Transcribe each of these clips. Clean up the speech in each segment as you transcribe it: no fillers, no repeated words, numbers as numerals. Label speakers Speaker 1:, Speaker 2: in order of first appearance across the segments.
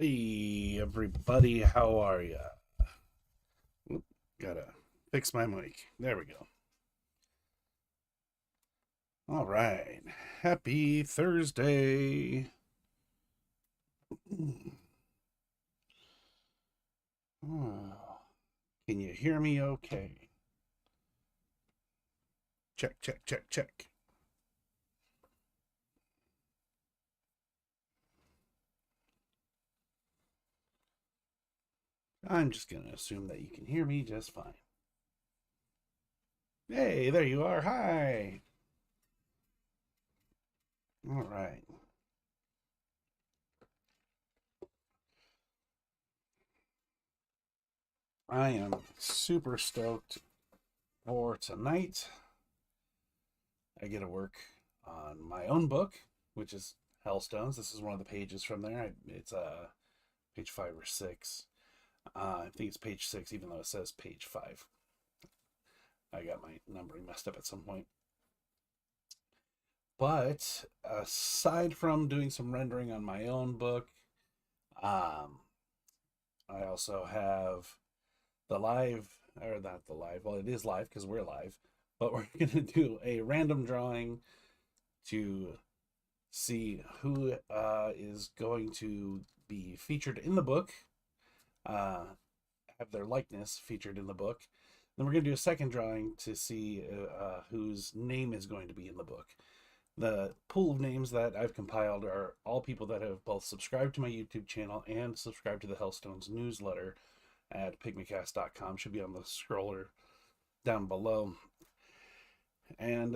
Speaker 1: Hey everybody, how are ya? Gotta fix my mic. There we go. All right. Happy Thursday. Oh, can you hear me okay? Check, check, check, check. I'm just gonna assume that you can hear me just fine. Hey, there you are. Hi. All right. I am super stoked for tonight. I get to work on my own book, which is Hellstones. This is one of the pages from there. It's page 5 or 6. I think it's page 6, even though it says page 5. I got my numbering messed up at some point. But aside from doing some rendering on my own book, um, I also have the live, or not the live, well, it is live because we're live, but we're going to do a random drawing to see who is going to be featured in the book, uh, have their likeness featured in the book. Then we're going to do a second drawing to see whose name is going to be in the book. The pool of names that I've compiled are all people that have both subscribed to my YouTube channel and subscribed to the Hellstones newsletter at pigmacast.com. Should be on the scroller down below. And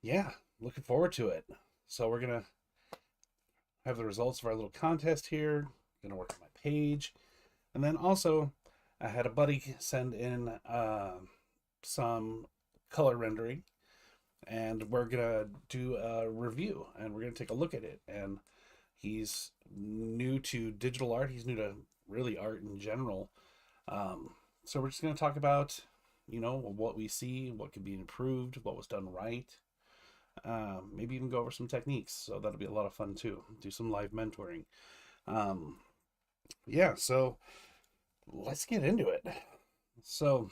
Speaker 1: yeah, looking forward to it. So we're going to have the results of our little contest here. Going to work on my page. And then also, I had a buddy send in some color rendering, and we're gonna do a review, and we're gonna take a look at it. And he's new to digital art. He's new to really art in general. So we're just gonna talk about, what we see, what could be improved, what was done right. Maybe even go over some techniques. So that'll be a lot of fun too. Do some live mentoring. Um, yeah. So let's get into it. So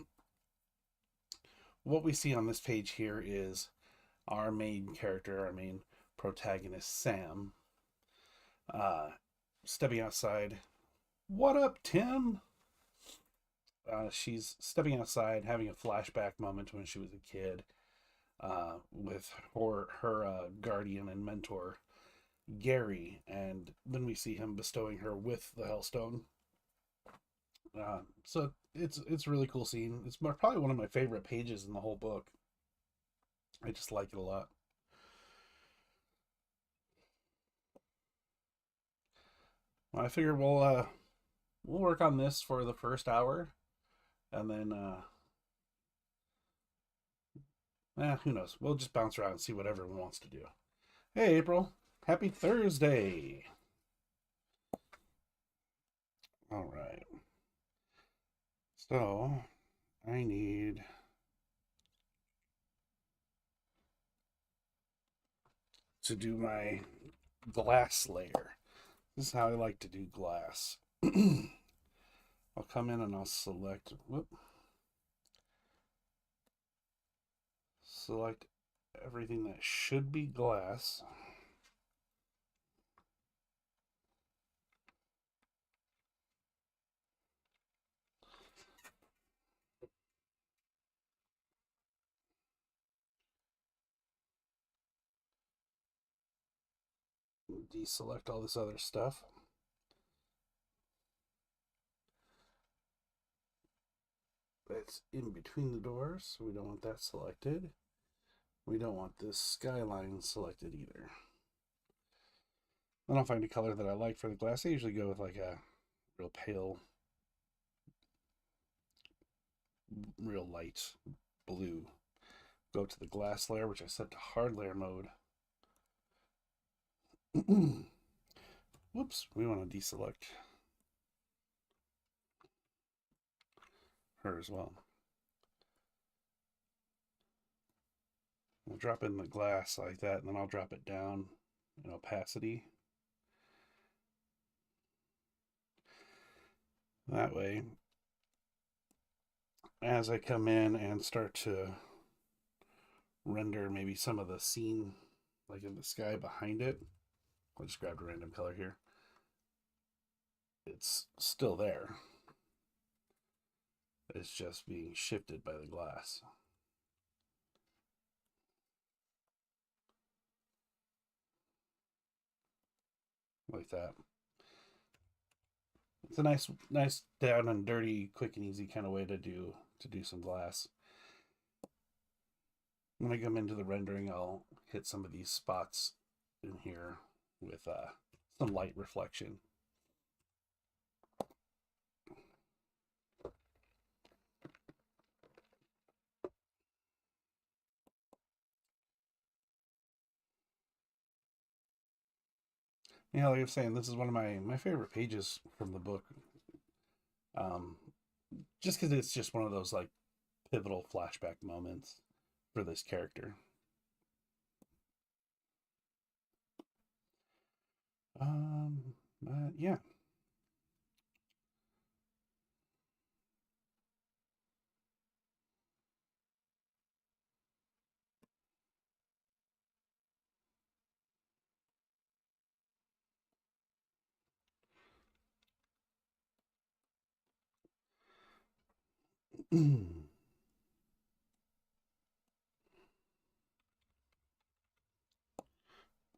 Speaker 1: what we see on this page here is our main character, our main protagonist, Sam, uh, stepping outside. What up, Tim? She's stepping outside, having a flashback moment when she was a kid, with her guardian and mentor, Gary, and then we see him bestowing her with the Hellstone. So it's a really cool scene. It's probably one of my favorite pages in the whole book. I just like it a lot. Well, I figure we'll work on this for the first hour, and then who knows? We'll just bounce around and see what everyone wants to do. Hey, April, happy Thursday! All right, so I need to do my glass layer. This is how I like to do glass. I'll come in and I'll select everything that should be glass. Deselect all this other stuff. It's in between the doors, so we don't want that selected. We don't want this skyline selected either. Then I'll find a color that I like for the glass. I usually go with like a real pale, real light blue. Go to the glass layer, which I set to hard layer mode. Whoops, we want to deselect her as well. We'll drop in the glass like that, and then I'll drop it down in opacity. That way, as I come in and start to render maybe some of the scene, like in the sky behind it, I just grabbed a random color here. It's still there. It's just being shifted by the glass. Like that. It's a nice down and dirty, quick and easy kind of way to do some glass. When I come into the rendering, I'll hit some of these spots in here with some light reflection. Yeah, like I was saying, this is one of my favorite pages from the book. Um, just because it's just one of those like pivotal flashback moments for this character. Yeah.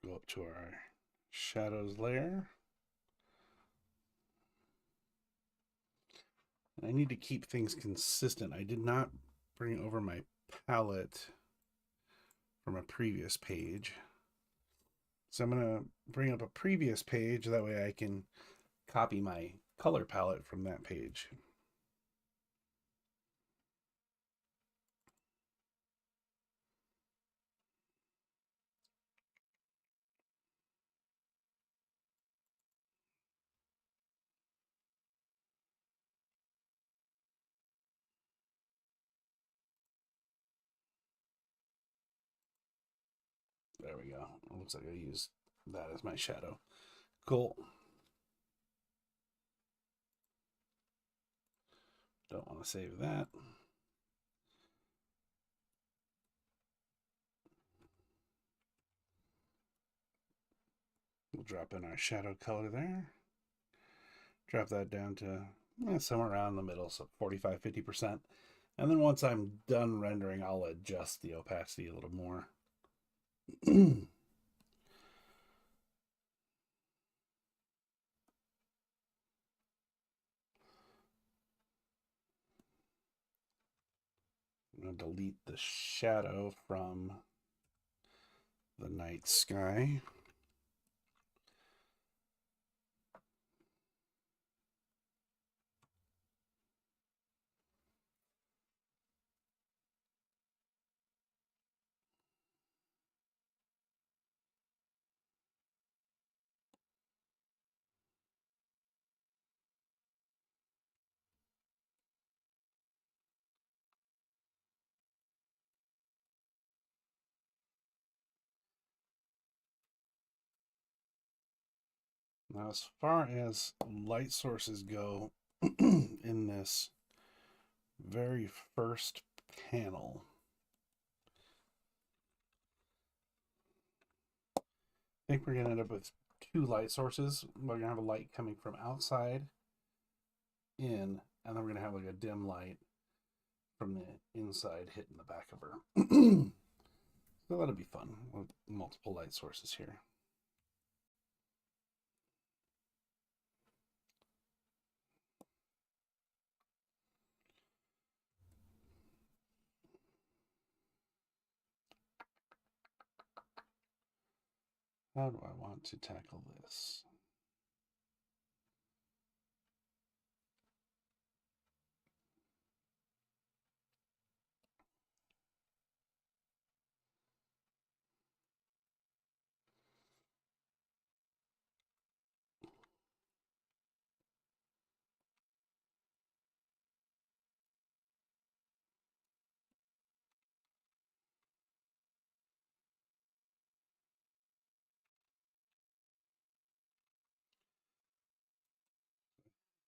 Speaker 1: Go up to our shadows layer. I need to keep things consistent. I did not bring over my palette from a previous page. So I'm going to bring up a previous page. That way I can copy my color palette from that page. There we go. It looks like I used that as my shadow. Cool. Don't want to save that. We'll drop in our shadow color there. Drop that down to somewhere around the middle, so 45-50%. And then once I'm done rendering, I'll adjust the opacity a little more. I'm going to delete the shadow from the night sky. Now, as far as light sources go, in this very first panel, I think we're going to end up with two light sources. We're going to have a light coming from outside in, and then we're going to have like a dim light from the inside hitting the back of her. So that'll be fun with multiple light sources here. How do I want to tackle this?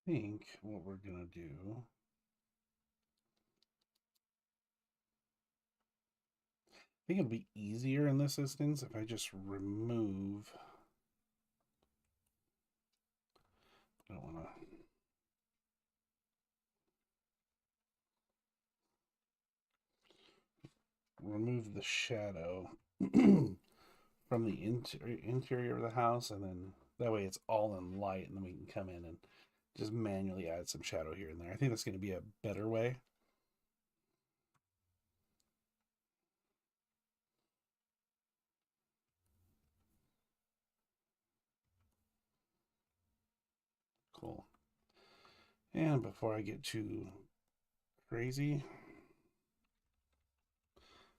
Speaker 1: think what we're gonna do, I think it'll be easier in this instance if I just remove, I don't want to, remove the shadow from the interior of the house, and then that way it's all in light, and then we can come in and just manually add some shadow here and there. I think that's going to be a better way. Cool. And before I get too crazy,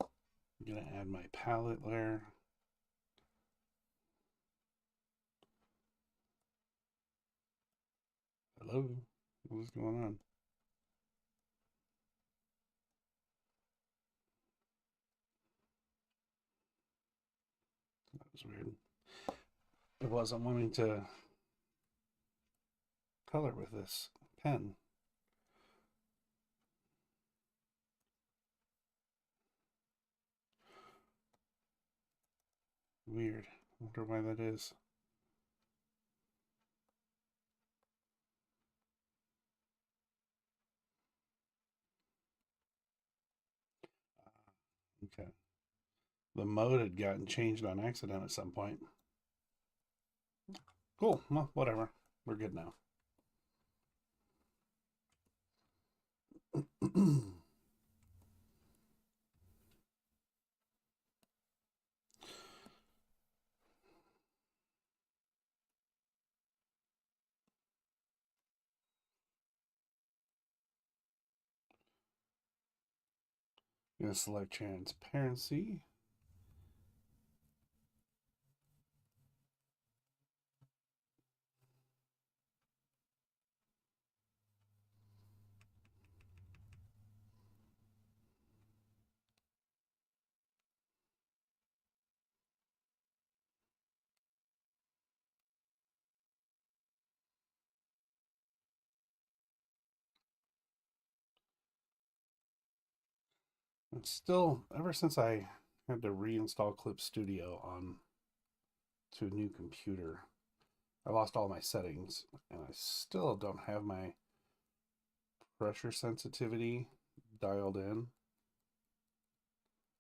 Speaker 1: I'm going to add my palette layer. Hello, what's going on? That was weird. It wasn't wanting to color with this pen. Weird. I wonder why that is. Okay. The mode had gotten changed on accident at some point. Cool. Well, whatever. We're good now. I'm going to select transparency. It's still, ever since I had to reinstall Clip Studio on to a new computer, I lost all my settings, and I still don't have my pressure sensitivity dialed in.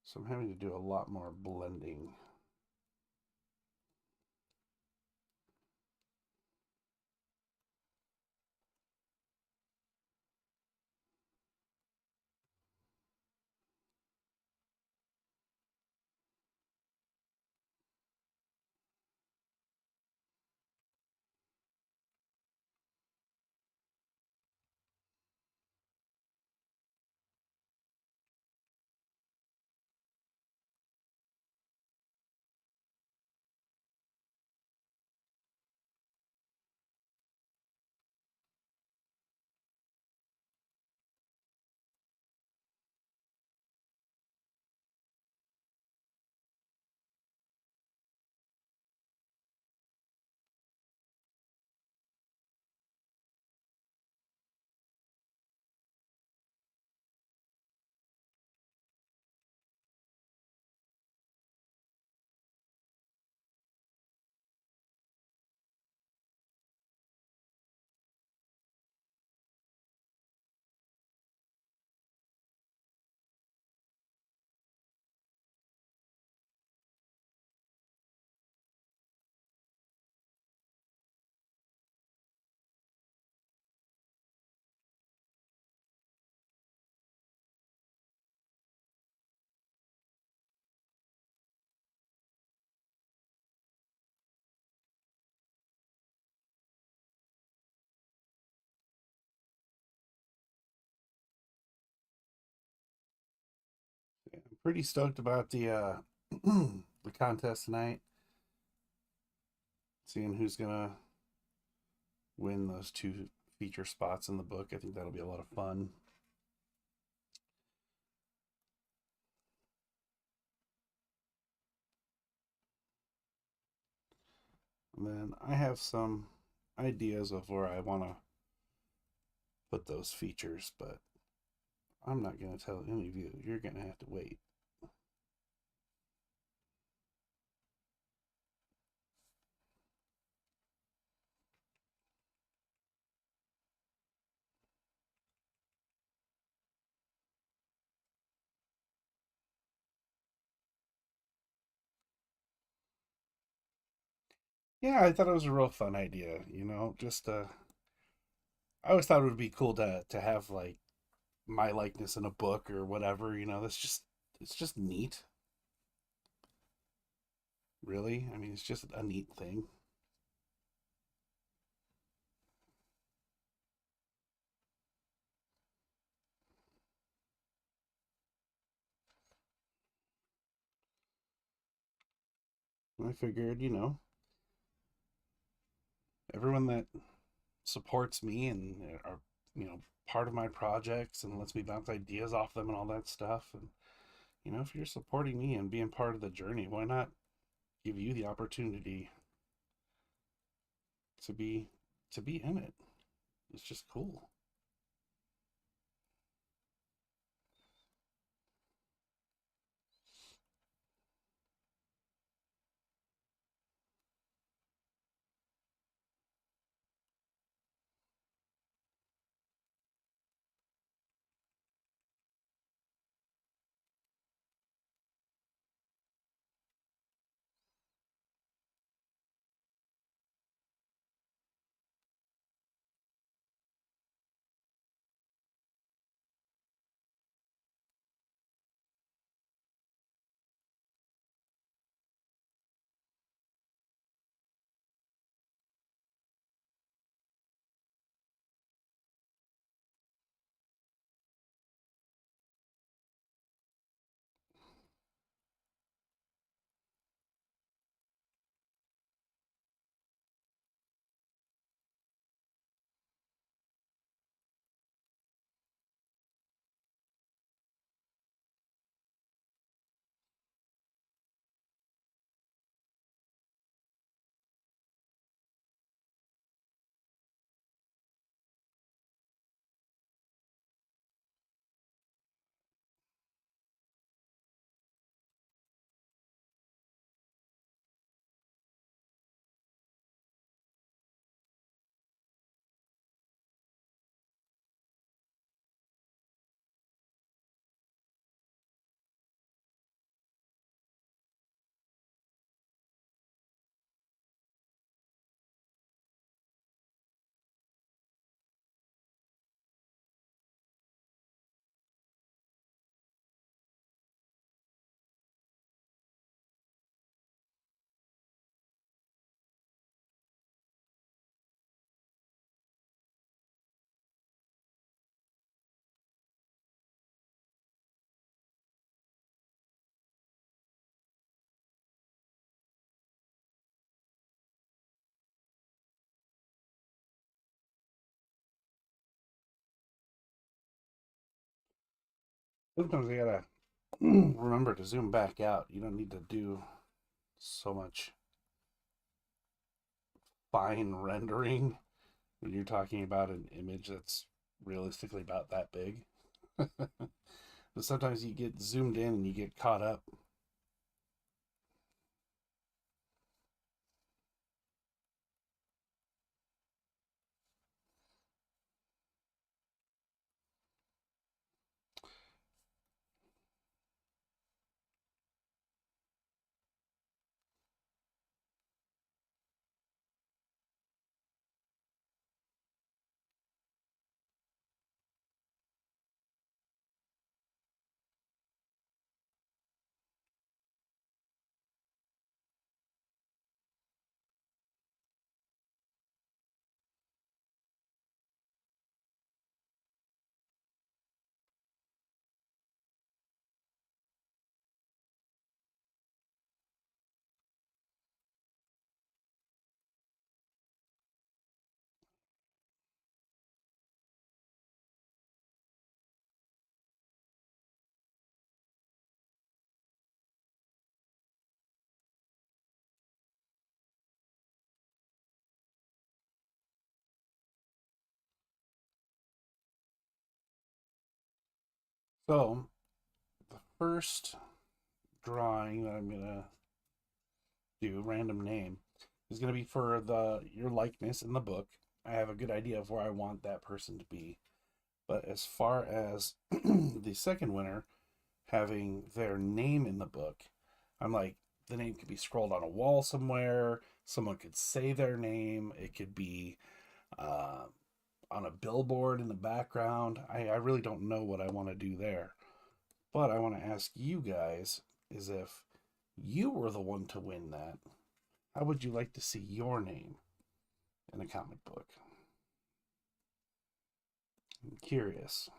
Speaker 1: So I'm having to do a lot more blending. I'm pretty stoked about the the contest tonight. Seeing who's gonna win those two feature spots in the book. I think that'll be a lot of fun. And then I have some ideas of where I want to put those features, but I'm not going to tell any of you. You're going to have to wait. Yeah, I thought it was a real fun idea. Just I always thought it would be cool to have like my likeness in a book or whatever. That's just it's just neat, really. I mean, it's just a neat thing. I figured, everyone that supports me and are part of my projects and lets me bounce ideas off them and all that stuff. And if you're supporting me and being part of the journey, why not give you the opportunity to be in it? It's just cool. Sometimes I gotta remember to zoom back out. You don't need to do so much fine rendering when you're talking about an image that's realistically about that big. But sometimes you get zoomed in and you get caught up. So the first drawing that I'm gonna do, random name, is gonna be for the your likeness in the book. I have a good idea of where I want that person to be. But as far as the second winner having their name in the book, I'm like, the name could be scrolled on a wall somewhere. Someone could say their name. It could be uh, on a billboard in the background. I really don't know what I want to do there. But I want to ask you guys is if you were the one to win that, how would you like to see your name in a comic book? I'm curious.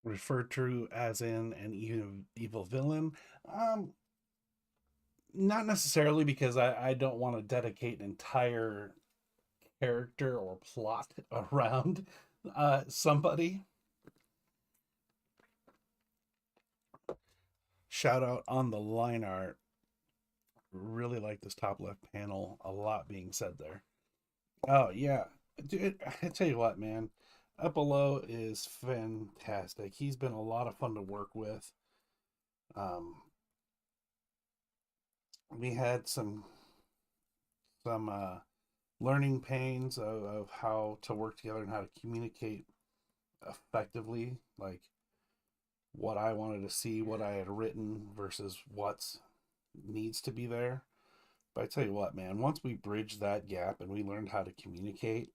Speaker 1: Referred to as in an evil villain? Um, Not necessarily because I don't want to dedicate an entire character or plot around somebody. Shout out on the line art. Really like this top left panel. A lot being said there. Oh yeah, dude. I tell you what, man. Up below is fantastic. He's been a lot of fun to work with. Um, we had some learning pains of how to work together and how to communicate effectively, like what I wanted to see, what I had written versus what needs to be there. But I tell you what, man, once we bridged that gap and we learned how to communicate,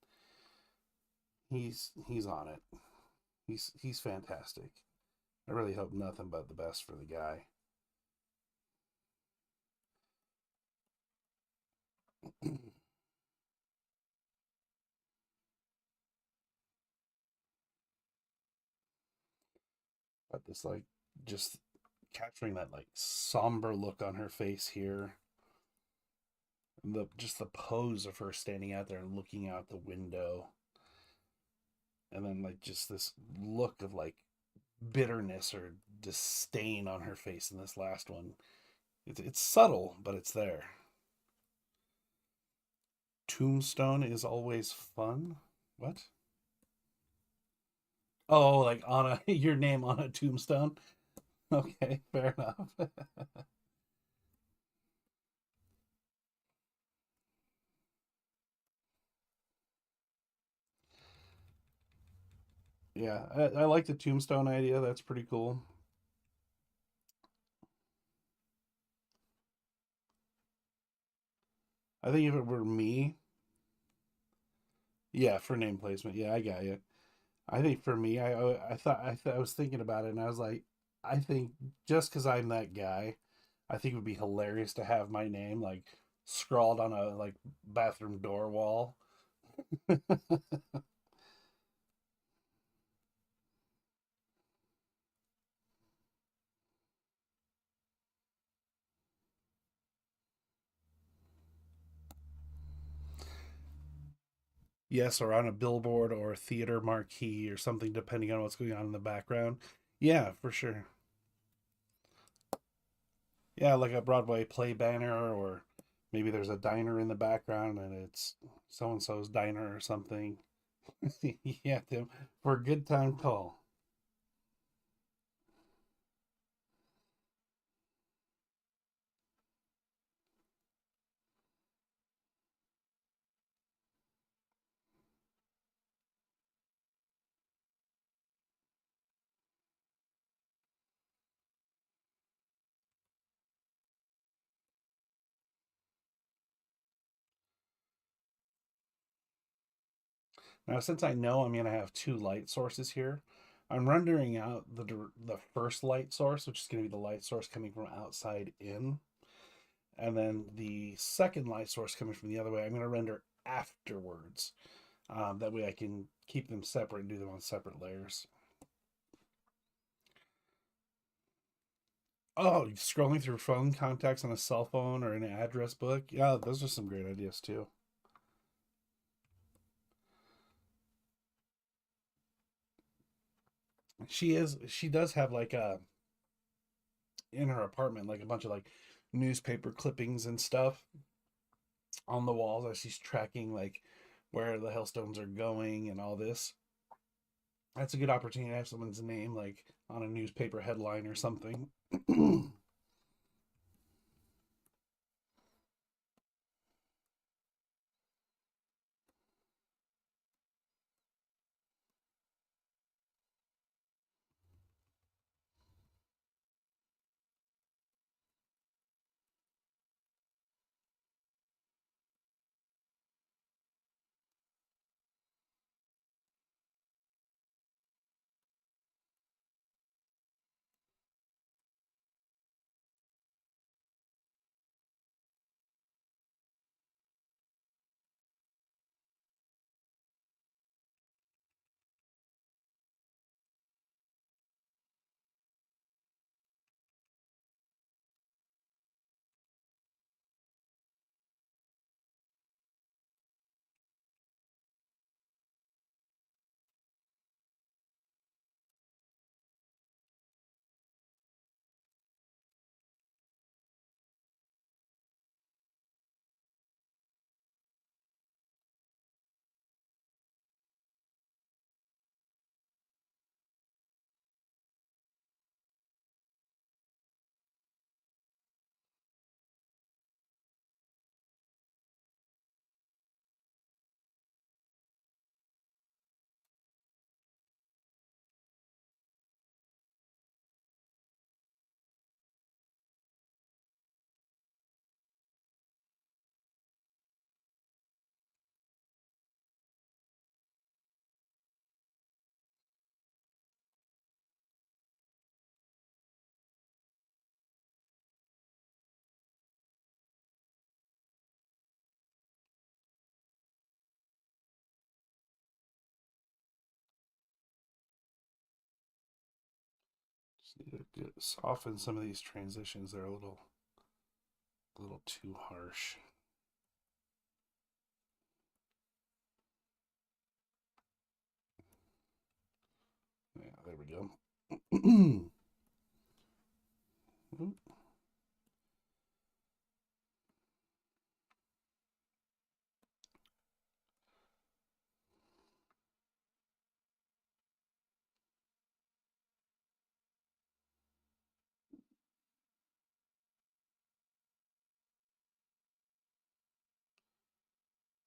Speaker 1: he's on it. He's fantastic. I really hope nothing but the best for the guy. But this like just capturing that like somber look on her face here. The just the pose of her standing out there and looking out the window. And then like just this look of like bitterness or disdain on her face in this last one. It's subtle, but it's there. Tombstone is always fun. What? Oh, like on a your name on a tombstone. Okay, fair enough. Yeah, I like the tombstone idea. That's pretty cool. I think if it were me, yeah, for name placement, yeah, I got you. I think for me, I was thinking about it, and I was like, I think just because I'm that guy, I think it would be hilarious to have my name like scrawled on a like bathroom door wall. Yes, or on a billboard or a theater marquee or something, depending on what's going on in the background. Yeah, for sure. Yeah, like a Broadway play banner, or maybe there's a diner in the background and it's so and so's diner or something. Yeah, Tim, for a good time call. Now, since I know I'm going to have two light sources here, I'm rendering out the first light source, which is going to be the light source coming from outside in, and then the second light source coming from the other way. I'm going to render afterwards. That way I can keep them separate and do them on separate layers. Oh, scrolling through phone contacts on a cell phone or an address book. Yeah, those are some great ideas too. She does have like a in her apartment like a bunch of like newspaper clippings and stuff on the walls as she's tracking like where the Hellstones are going and all this. That's a good opportunity to have someone's name like on a newspaper headline or something. Just need to soften some of these transitions. They're a little too harsh. Yeah, there we go.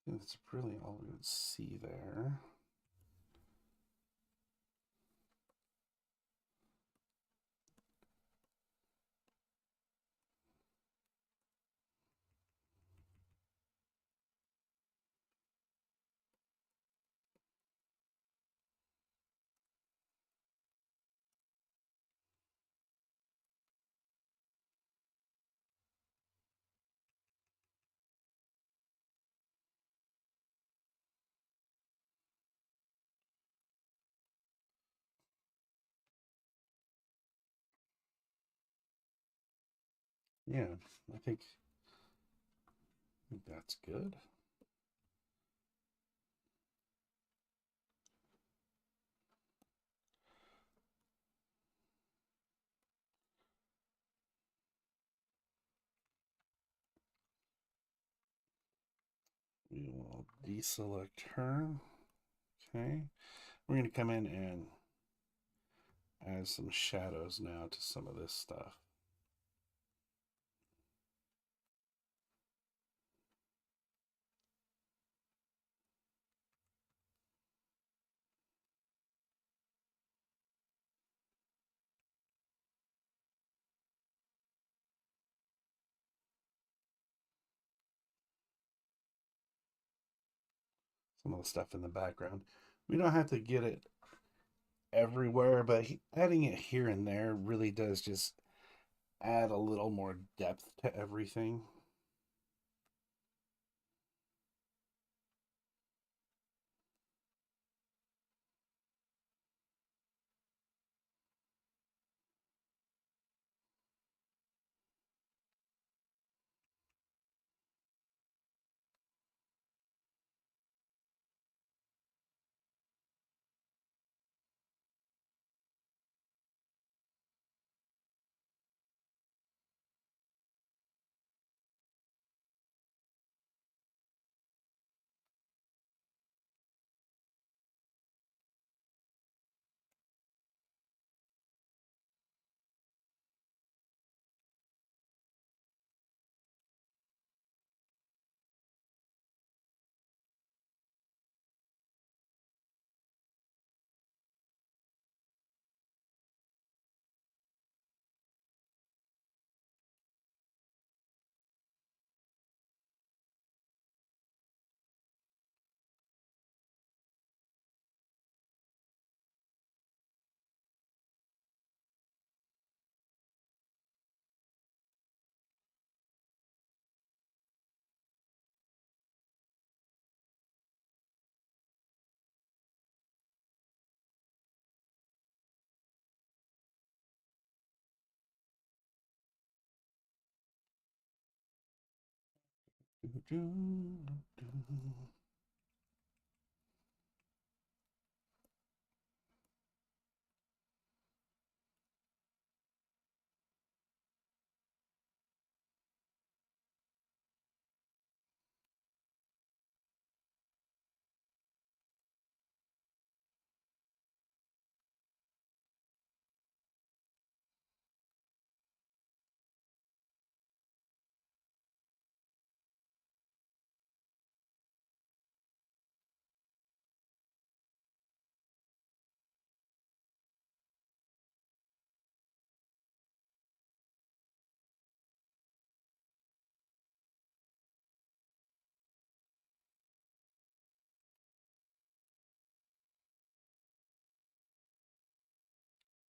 Speaker 1: That's really all we would see there. Yeah, I think that's good. We will deselect her. Okay. We're going to come in and add some shadows now to some of this stuff. Some of the stuff in the background. We don't have to get it everywhere, but adding it here and there really does just add a little more depth to everything.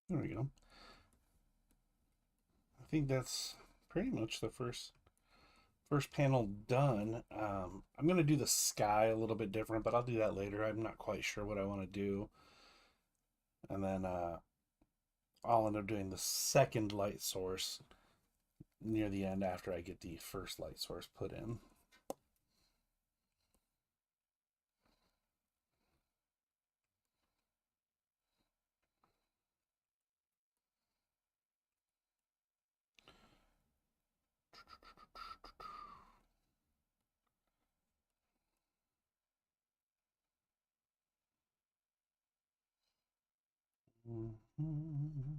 Speaker 1: There we go. I think that's pretty much the first panel done. I'm gonna do the sky a little bit different, but I'll do that later. I'm not quite sure what I want to do, and then I'll end up doing the second light source near the end after I get the first light source put in. Mm-hmm.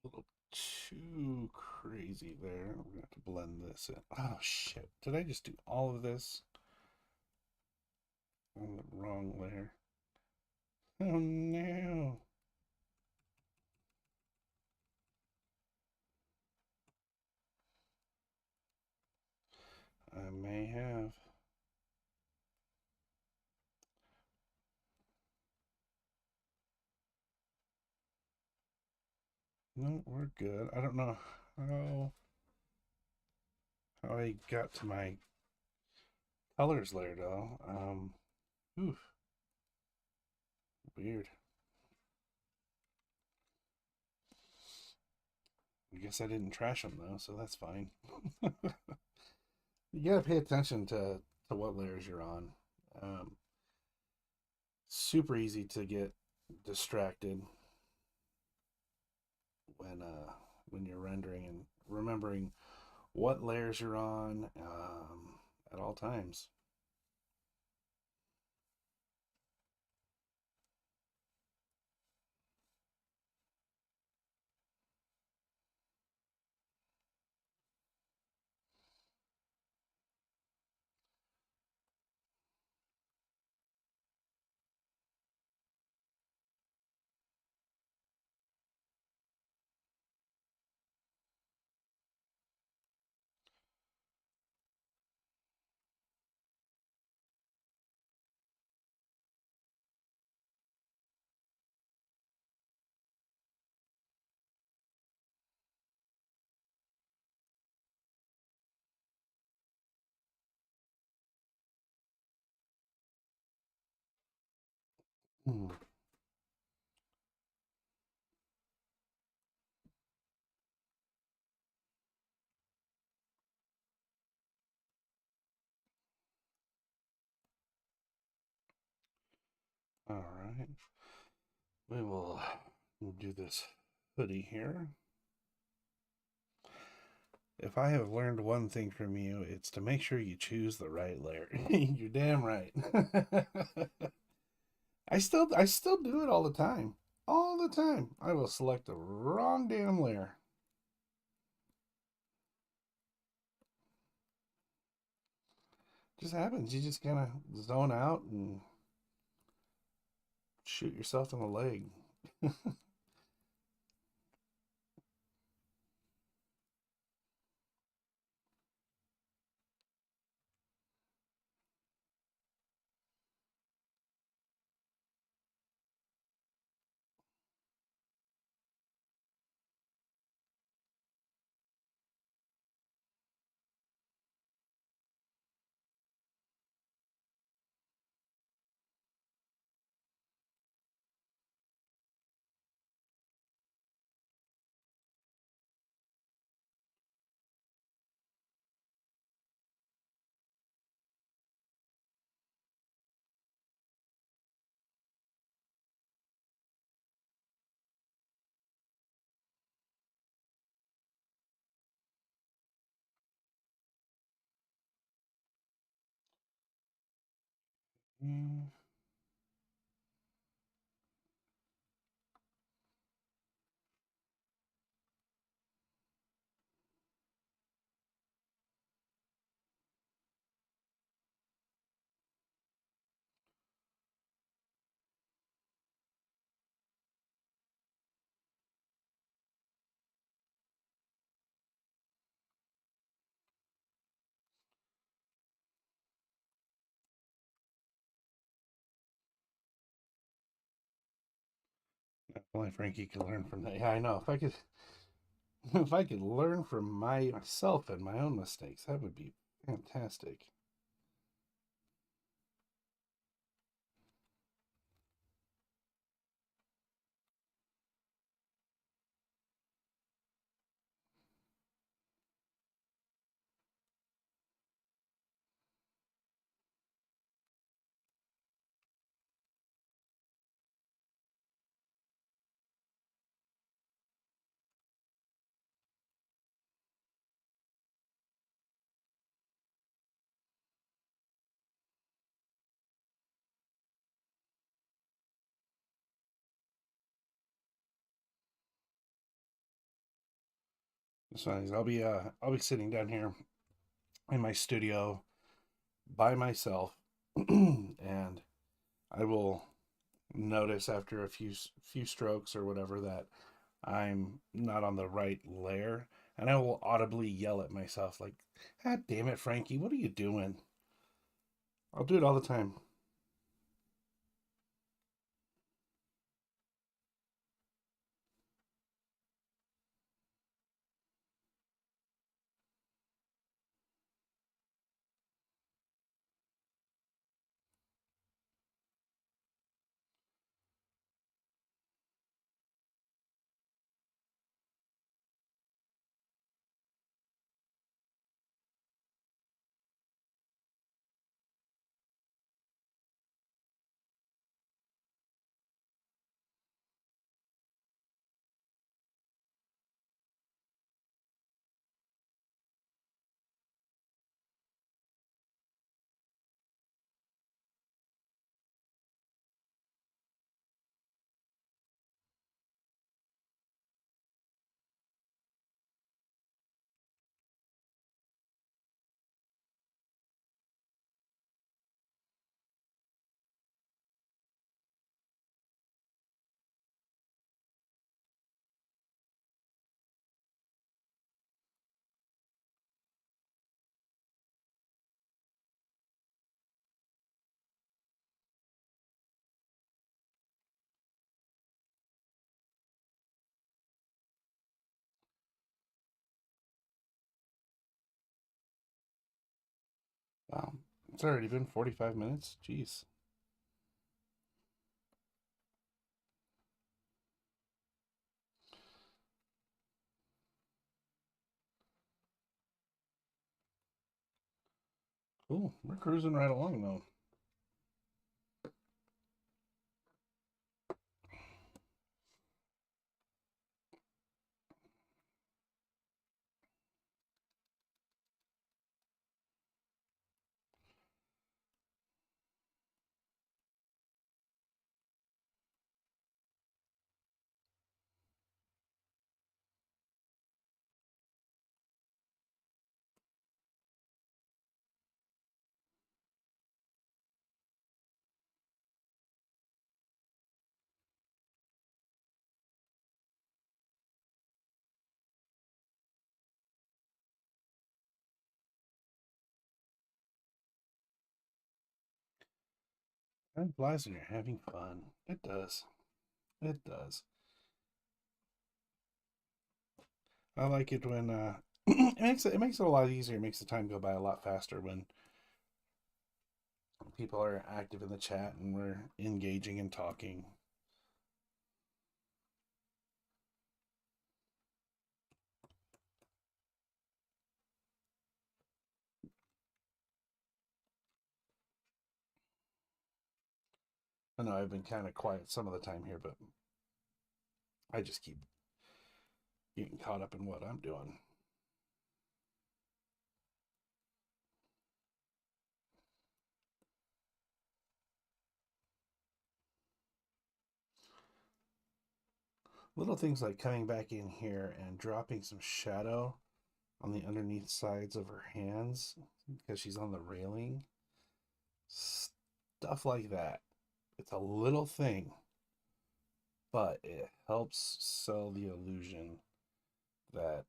Speaker 1: A little too crazy there. We're gonna have to blend this in. Oh shit! Did I just do all of this on the wrong layer? Oh no! I may have. No, we're good. I don't know how I got to my colors layer though. Oof, weird. I guess I didn't trash them though, so that's fine. You gotta pay attention to what layers you're on. Um, Super easy to get distracted when you're rendering and remembering what layers you're on at all times. Hmm. All right, we will do this hoodie here. If I have learned one thing from you, it's to make sure you choose the right layer. You're damn right. I still do it all the time. All the time. I will select the wrong damn layer. Just happens. You just kind of zone out and shoot yourself in the leg. Mm. Only Frankie could learn from that. Yeah, I know. If I could, if I could learn from myself and my own mistakes, that would be fantastic. So I'll be sitting down here in my studio by myself, and I will notice after a few strokes or whatever that I'm not on the right layer, and I will audibly yell at myself like, "God damn it, Frankie, what are you doing?" I'll do it all the time. Wow, it's already been 45 minutes. Jeez. Cool. We're cruising right along though. Time flies when you're having fun. It does. It does. I like it when it makes it a lot easier. It makes the time go by a lot faster when people are active in the chat and we're engaging and talking. I know I've been kind of quiet some of the time here, but I just keep getting caught up in what I'm doing. Little things like coming back in here and dropping some shadow on the underneath sides of her hands because she's on the railing. Stuff like that. It's a little thing, but it helps sell the illusion that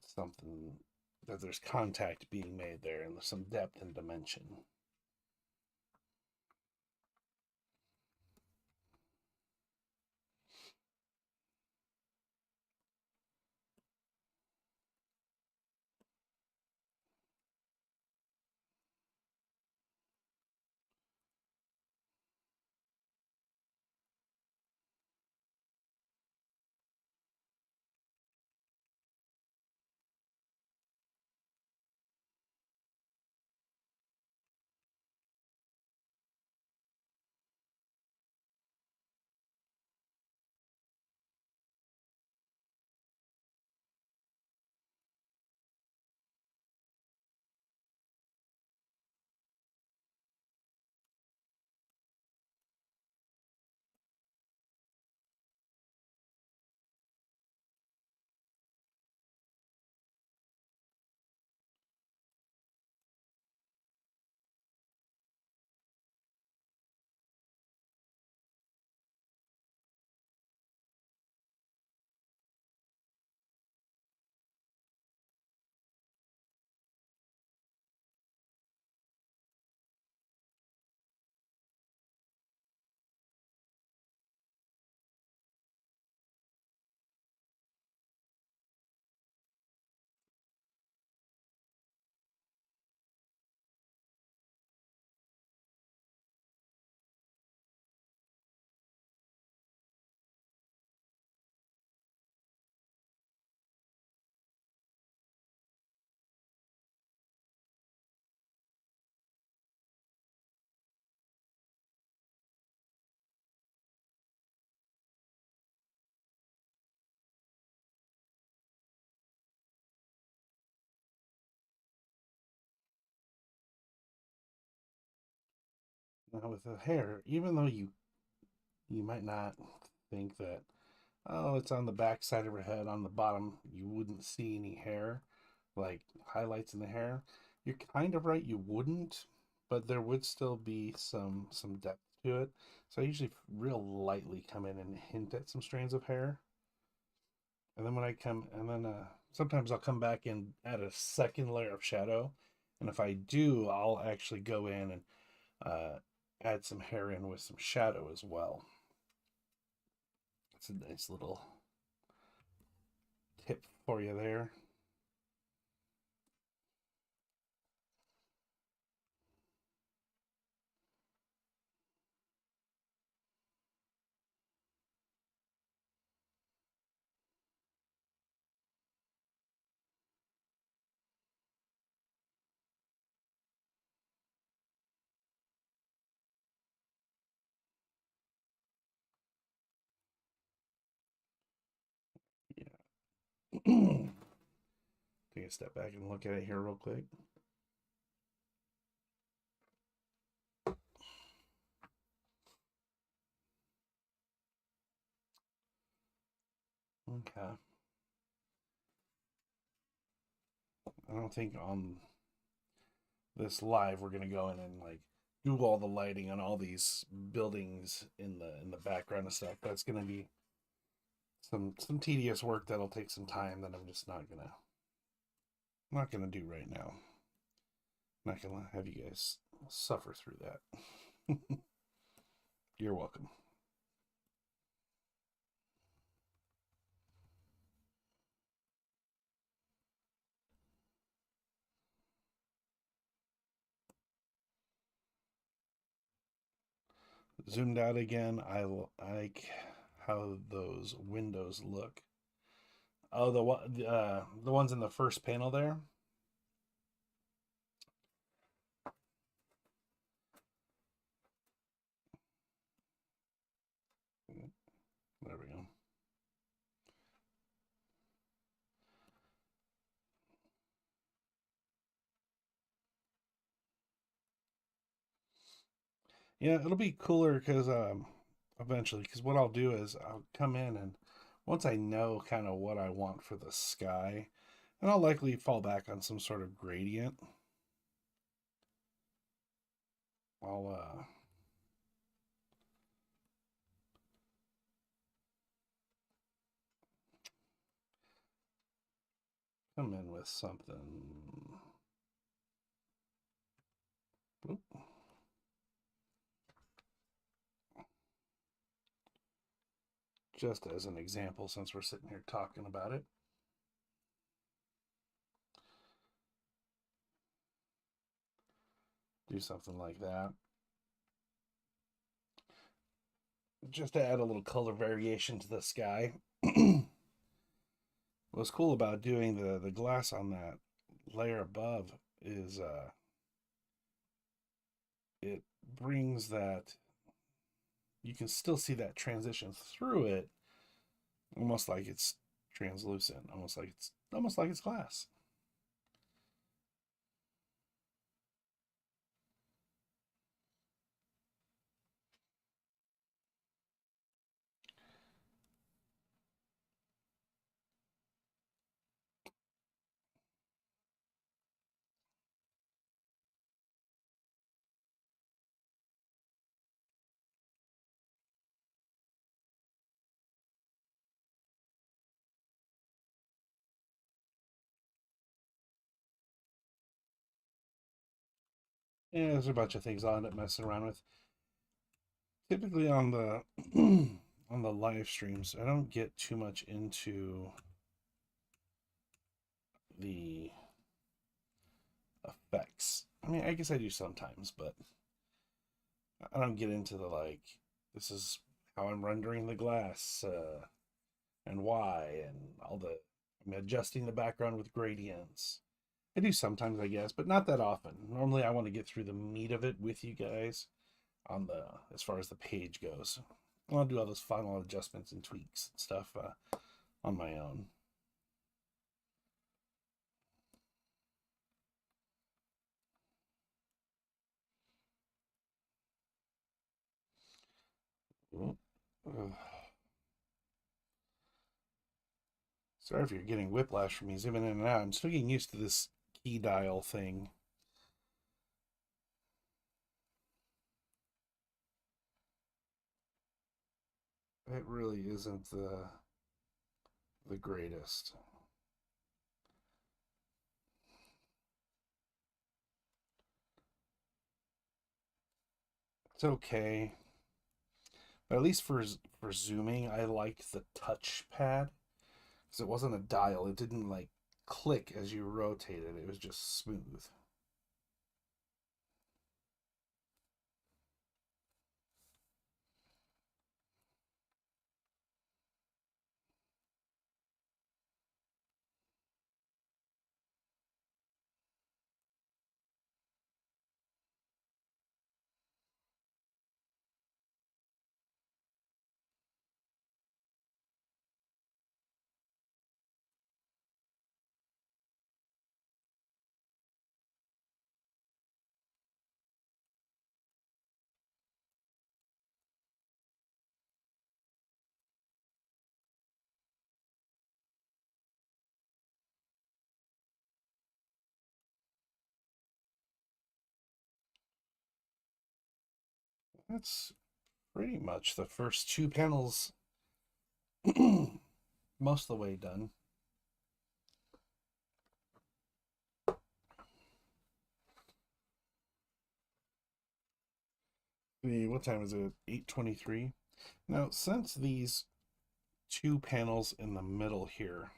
Speaker 1: something that there's contact being made there and there's some depth and dimension. Now with the hair, even though you might not think that, oh, it's on the back side of her head, on the bottom, you wouldn't see any hair, like highlights in the hair. You're kind of right, you wouldn't, but there would still be some depth to it. So I usually real lightly come in and hint at some strands of hair. And then when I come, and then sometimes I'll come back and add a second layer of shadow. And if I do, I'll actually go in and uh, add some hair in with some shadow as well. It's a nice little tip for you there. Yeah. Take a step back and look at it here real quick. Okay. I don't think on this live we're gonna go in and like do all the lighting on all these buildings in the background and stuff. That's gonna be some tedious work that'll take some time that I'm just not gonna do right now. I'm not gonna have you guys suffer through that. You're welcome. Zoomed out again. I like how those windows look. Oh, the ones in the first panel there. There we go. Yeah, it'll be cooler because eventually, because what I'll do is I'll come in and once I know kind of what I want for the sky, and I'll likely fall back on some sort of gradient. I'll come in with something. Oop. Just as an example, since we're sitting here talking about it. Do something like that. Just to add a little color variation to the sky. What's cool about doing the glass on that layer above is it brings that you can still see that transition through it, almost like it's translucent, almost like it's glass. Yeah, there's a bunch of things I'll end up messing around with. Typically on the on the live streams, I don't get too much into the effects. I mean, I guess I do sometimes, but I don't get into the like, this is how I'm rendering the glass and why, and all the, I'm adjusting the background with gradients. I do sometimes, I guess, but not that often. Normally, I want to get through the meat of it with you guys on the, as far as the page goes. I'll do all those final adjustments and tweaks and stuff on my own. Ugh. Sorry if you're getting whiplash from me zooming in and out. I'm still getting used to this key dial thing. It really isn't the greatest. It's okay. But at least for zooming, I liked the touchpad because it wasn't a dial. It didn't like click as you rotated. It was just smooth. That's pretty much the first two panels most of the way done. What time is it? 8:23. Now, since these two panels in the middle here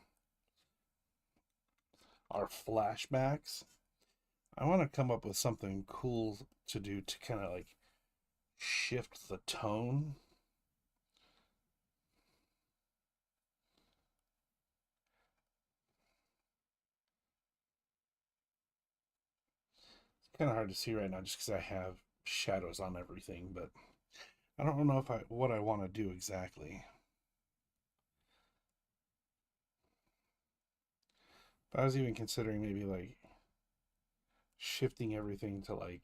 Speaker 1: are flashbacks, I want to come up with something cool to do to kind of like shift the tone. It's kind of hard to see right now just because I have shadows on everything, but I don't know what I want to do exactly. But I was even considering maybe like shifting everything to like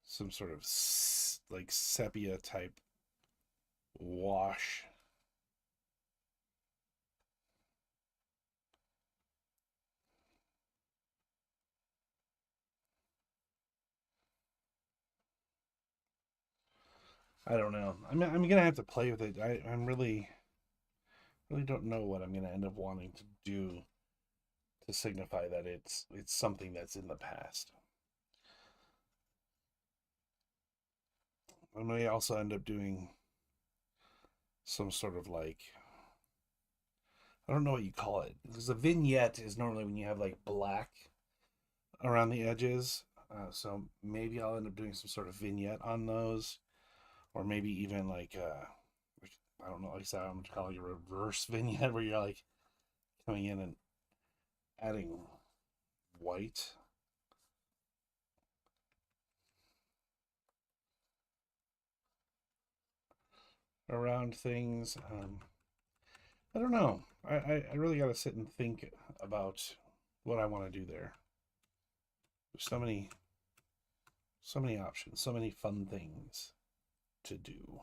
Speaker 1: some sort of like sepia type wash. I don't know. I'm gonna have to play with it. I'm really don't know what I'm gonna end up wanting to do to signify that it's something that's in the past. I may also end up doing some sort of like, I don't know what you call it. Because a vignette is normally when you have like black around the edges. So maybe I'll end up doing some sort of vignette on those, or maybe even like I don't know, like I said, I'm gonna call it a reverse vignette where you're like coming in and adding white around things. I don't know. I really got to sit and think about what I want to do there. There's so many options, so many fun things to do.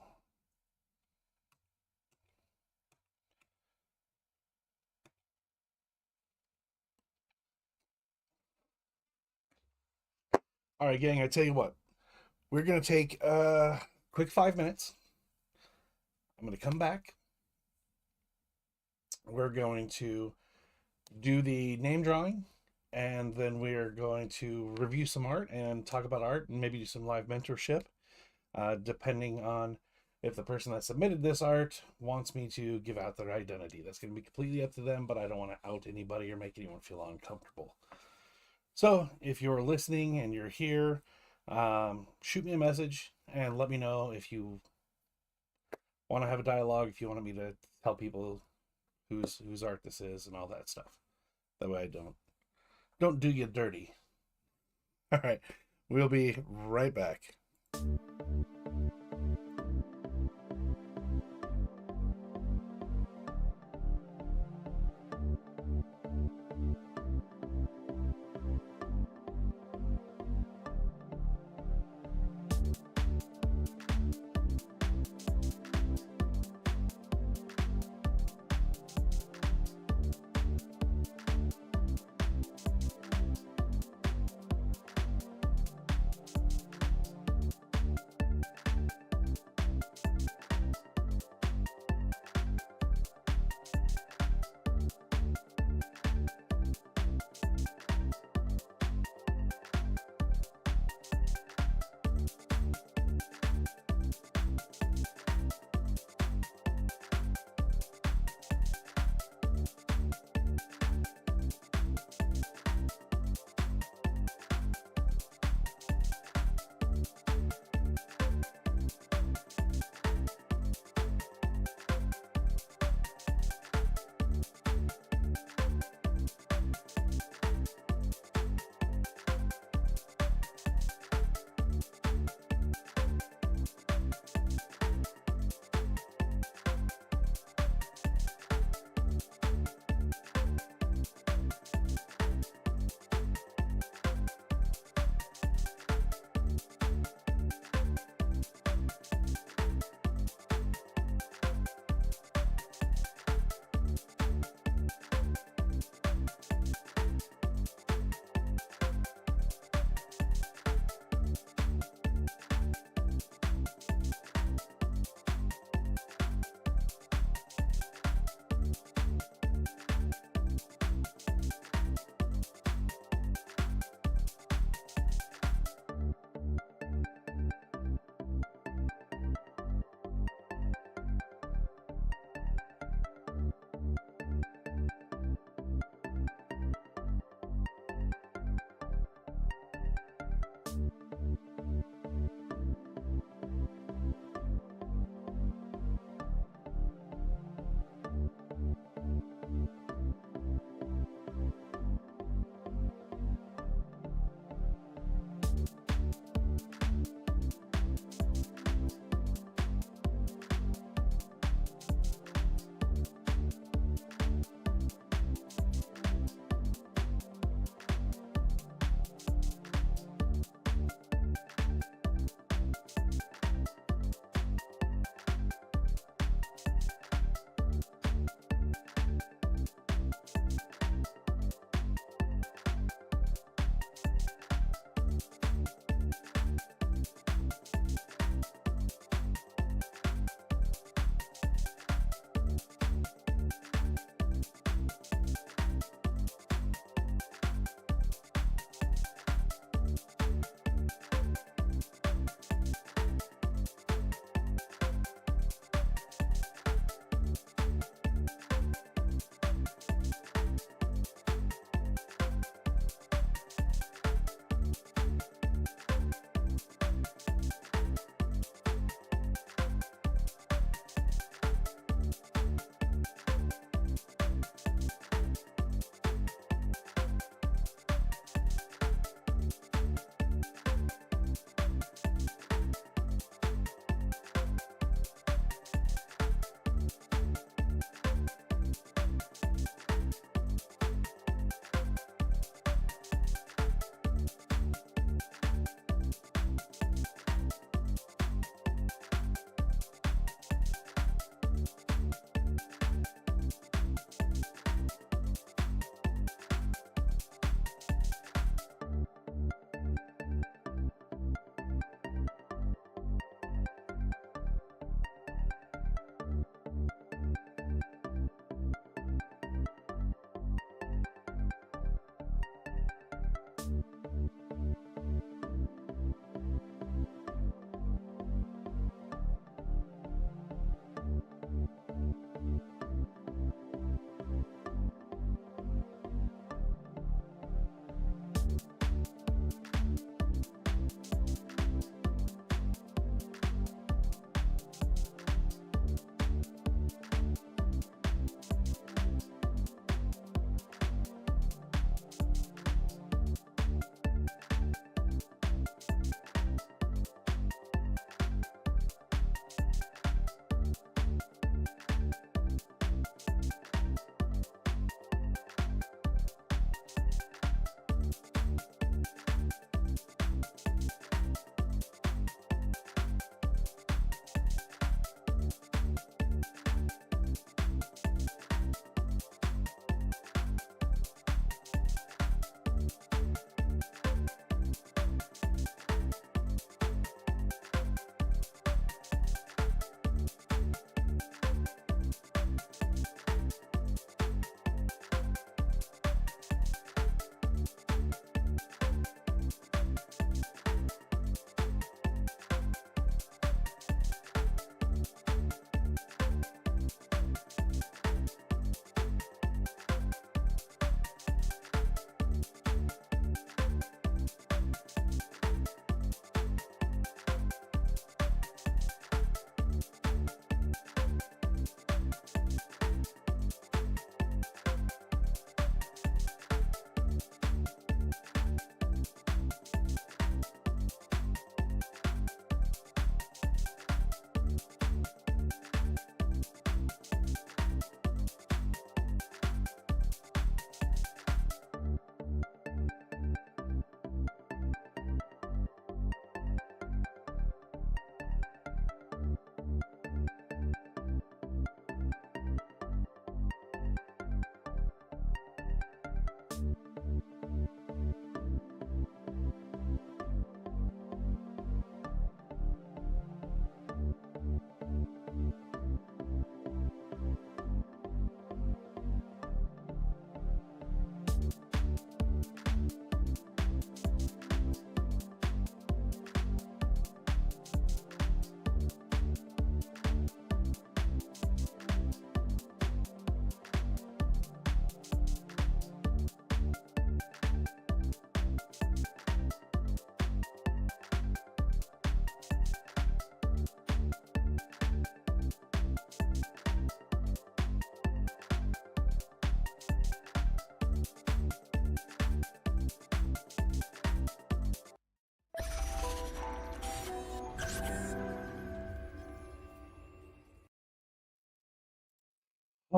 Speaker 1: All right, gang, I tell you what. We're going to take a quick 5 minutes. I'm going to come back. We're going to do the name drawing, and then we're going to review some art and talk about art and maybe do some live mentorship, depending on if the person that submitted this art wants me to give out their identity. That's going to be completely up to them, but I don't want to out anybody or make anyone feel uncomfortable. So if you're listening and you're here, shoot me a message and let me know if you want to have a dialogue, if you want me to tell people whose art this is and all that stuff. That way I don't do you dirty. All right, we'll be right back.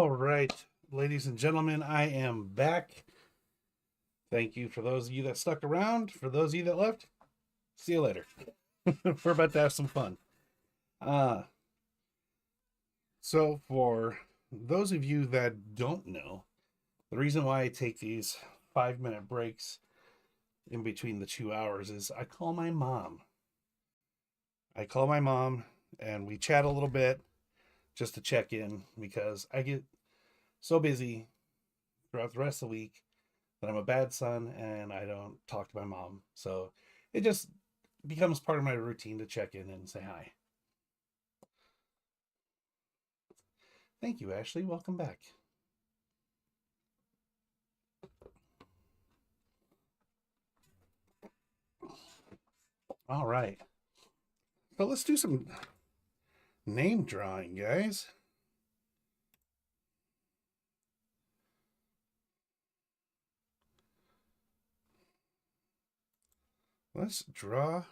Speaker 1: All right, ladies and gentlemen, I am back. Thank you for those of you that stuck around. For those of you that left, see you later. We're about to have some fun. So for those of you that don't know, the reason why I take these 5-minute breaks in between the 2 hours is I call my mom. And we chat a little bit just to check in because I get so busy throughout the rest of the week that I'm a bad son and I don't talk to my mom. So it just becomes part of my routine to check in and say hi. Thank you, Ashley. Welcome back. All right. So let's do some name drawing, guys. Let's draw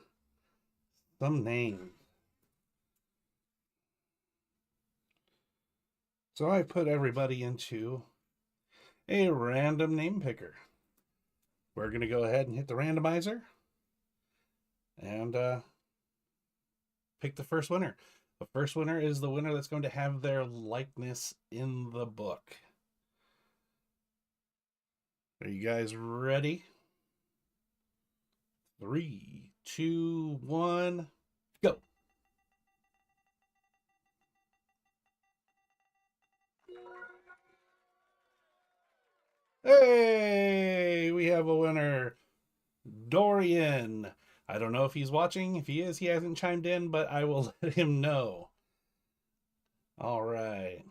Speaker 1: some names. So I put everybody into a random name picker. We're going to go ahead and hit the randomizer and pick the first winner. The first winner is the winner that's going to have their likeness in the book. Are you guys ready? 3, 2, 1, go. Hey, we have a winner. Dorian. I don't know if he's watching. If he is, he hasn't chimed in, but I will let him know. All right.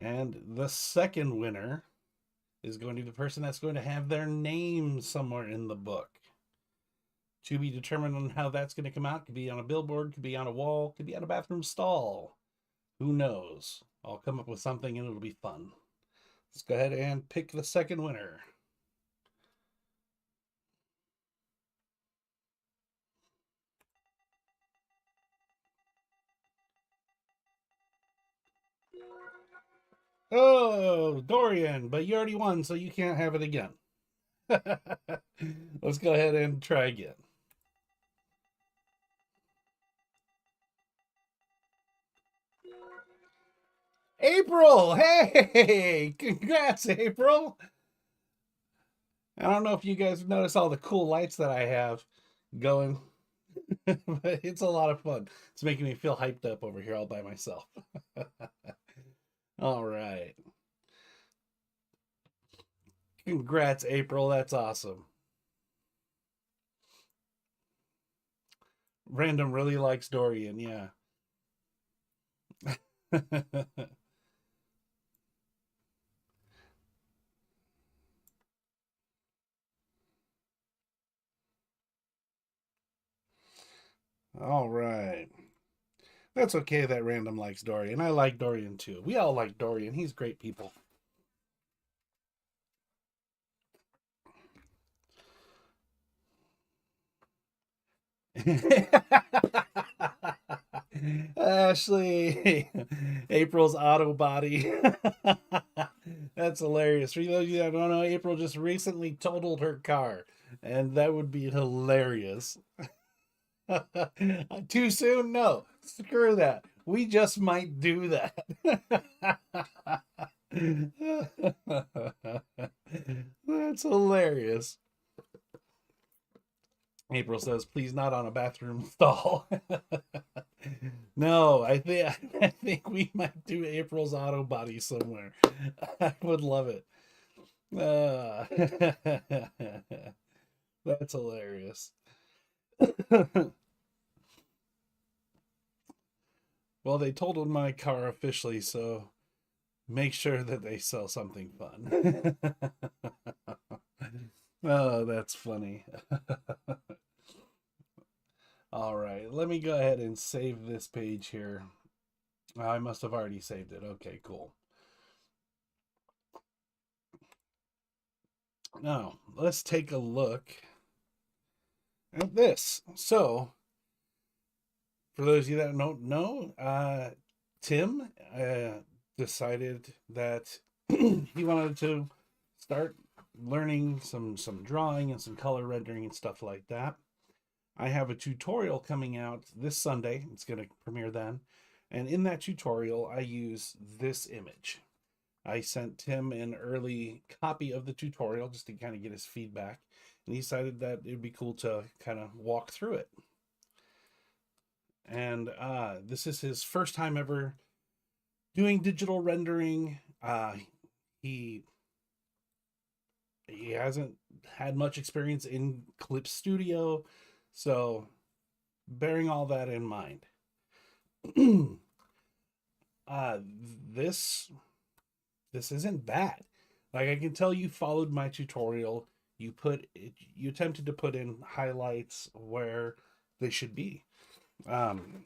Speaker 1: And the second winner is going to be the person that's going to have their name somewhere in the book. To be determined on how that's going to come out. Could be on a billboard, could be on a wall, could be on a bathroom stall. Who knows? I'll come up with something and it'll be fun. Let's go ahead and pick the second winner. Oh, Dorian, but you already won, so you can't have it again. Let's go ahead and try again. April! Hey! Congrats, April! I don't know if you guys have noticed all the cool lights that I have going, but it's a lot of fun. It's making me feel hyped up over here all by myself. All right. Congrats, April. That's awesome. Random really likes Dorian, yeah. All right. That's okay that Random likes Dorian. I like Dorian too. We all like Dorian. He's great people. Ashley, April's auto body. That's hilarious. For those of you that don't know, April just recently totaled her car, and that would be hilarious. Too soon? No. Screw that. We just might do that. That's hilarious. April says, please not on a bathroom stall. No, I think we might do April's auto body somewhere. I would love it. That's hilarious. Well, they totaled my car officially, so make sure that they sell something fun. Oh, that's funny. All right, let me go ahead and save this page here. I must have already saved it. Okay, cool. Now, let's take a look at this. So, for those of you that don't know, Tim decided that he wanted to start learning some drawing and some color rendering and stuff like that. I have a tutorial coming out this Sunday. It's going to premiere then. And in that tutorial, I use this image. I sent him an early copy of the tutorial just to kind of get his feedback. And he decided that it would be cool to kind of walk through it. And this is his first time ever doing digital rendering. He he hasn't had much experience in Clip Studio, so bearing all that in mind, uh, this this isn't bad. Like, I can tell you followed my tutorial. You attempted to put in highlights where they should be. Um,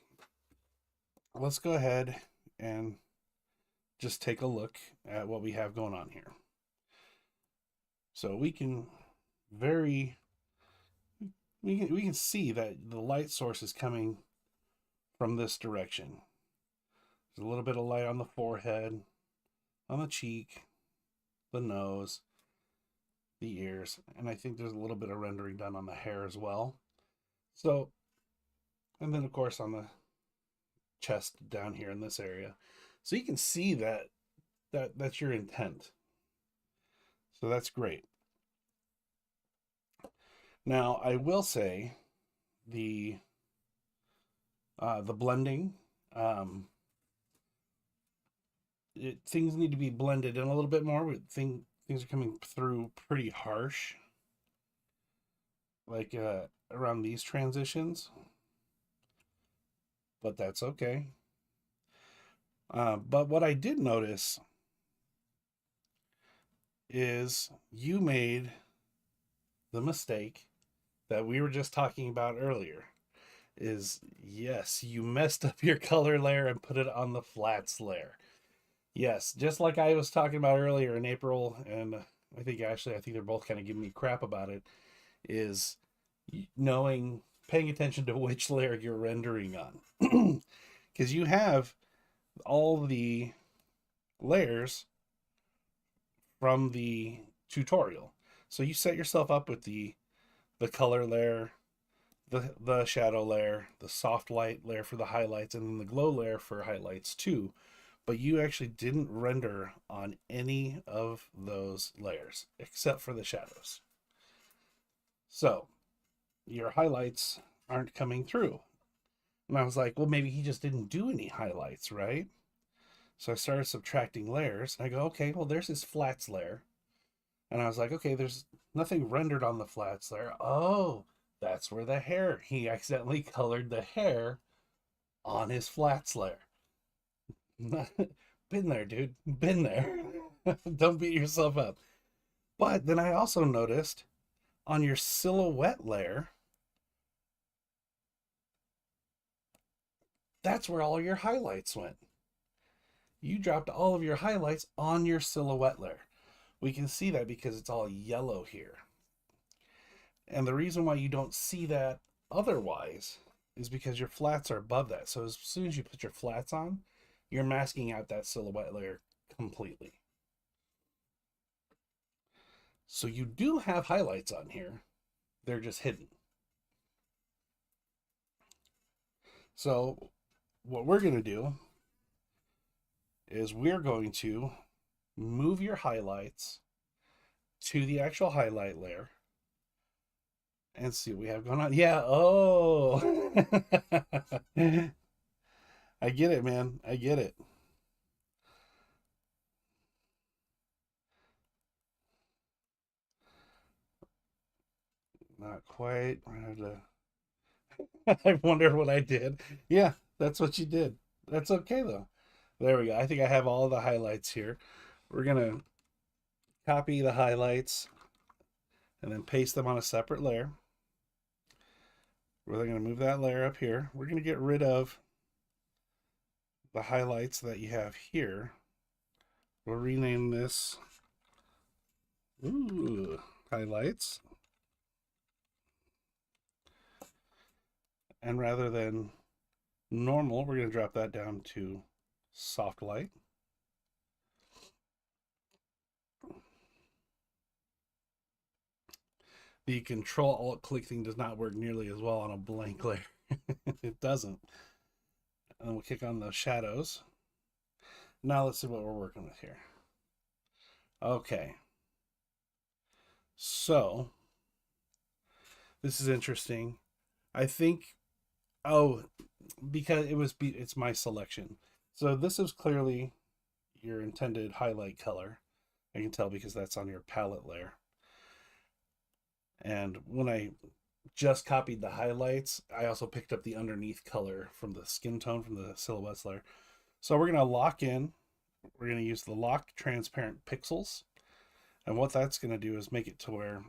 Speaker 1: let's go ahead and just take a look at what we have going on here. So very we can see that the light source is coming from this direction. There's a little bit of light on the forehead, on the cheek, the nose, the ears, and I think there's a little bit of rendering done on the hair as well. So, and then of course on the chest down here in this area. So you can see that's your intent. So that's great. Now, I will say the blending, things need to be blended in a little bit more. Things are coming through pretty harsh, like around these transitions, but that's okay. But what I did notice is you made the mistake that we were just talking about earlier. Is, yes, you messed up your color layer and put it on the flats layer. Yes, just like I was talking about earlier in April, and I think they're both kind of giving me crap about it, is paying attention to which layer you're rendering on. Because you have all the layers from the tutorial. So you set yourself up with the color layer, the shadow layer, the soft light layer for the highlights, and then the glow layer for highlights too. But you actually didn't render on any of those layers except for the shadows. So your highlights aren't coming through. And I was like, well, maybe he just didn't do any highlights, right? So I started subtracting layers. And I go, okay, well, there's his flats layer. And I was like, okay, there's nothing rendered on the flats layer. Oh, that's where the hair, he accidentally colored the hair on his flats layer. Been there, dude. Been there. Don't beat yourself up. But then I also noticed on your silhouette layer, that's where all your highlights went. You dropped all of your highlights on your silhouette layer. We can see that because it's all yellow here. And the reason why you don't see that otherwise is because your flats are above that. So as soon as you put your flats on, you're masking out that silhouette layer completely. So you do have highlights on here. They're just hidden. So what we're going to do is we're going to move your highlights to the actual highlight layer and see what we have going on. Yeah, oh. I get it, man. I get it. Not quite. I wonder what I did. Yeah, that's what you did. That's okay, though. There we go. I think I have all the highlights here. We're going to copy the highlights and then paste them on a separate layer. We're going to move that layer up here. We're going to get rid of the highlights that you have here. We'll rename this highlights. And rather than normal, we're going to drop that down to soft light. the Control Alt click thing does not work nearly as well on a blank layer. It doesn't. And we'll click on the shadows. Now let's see what we're working with here. Okay. So this is interesting. I think, oh, because it's my selection. So this is clearly your intended highlight color. I can tell because that's on your palette layer. And when I just copied the highlights, I also picked up the underneath color from the skin tone from the silhouettes layer. So we're going to lock in. We're going to use the lock transparent pixels. And what that's going to do is make it to where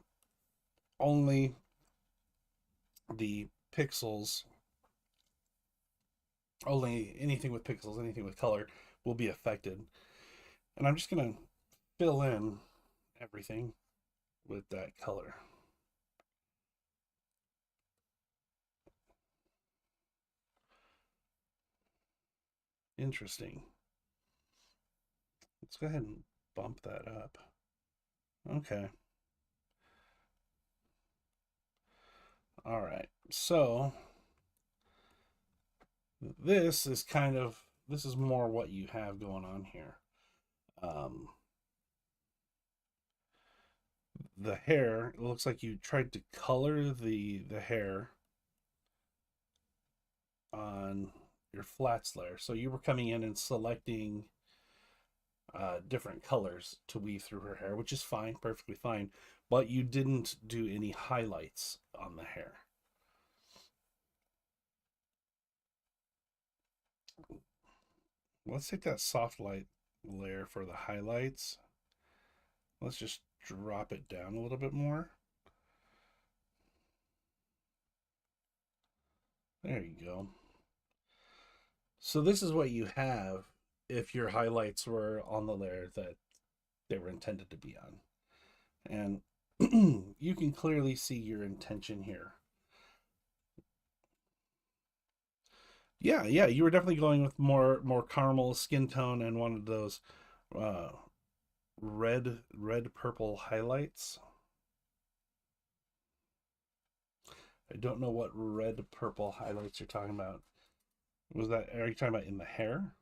Speaker 1: only the pixels, only anything with pixels, anything with color will be affected. And I'm just going to fill in everything with that color. Interesting. Let's go ahead and bump that up. Okay. All right. So this is more what you have going on here. The hair, it looks like you tried to color the hair on your flats layer. So you were coming in and selecting different colors to weave through her hair, which is fine, perfectly fine, but you didn't do any highlights on the hair. Let's take that soft light layer for the highlights. Let's just drop it down a little bit more. There you go. So this is what you have if your highlights were on the layer that they were intended to be on. And you can clearly see your intention here. Yeah, you were definitely going with more caramel skin tone and one of those red purple highlights. I don't know what red purple highlights you're talking about. Are you talking about in the hair?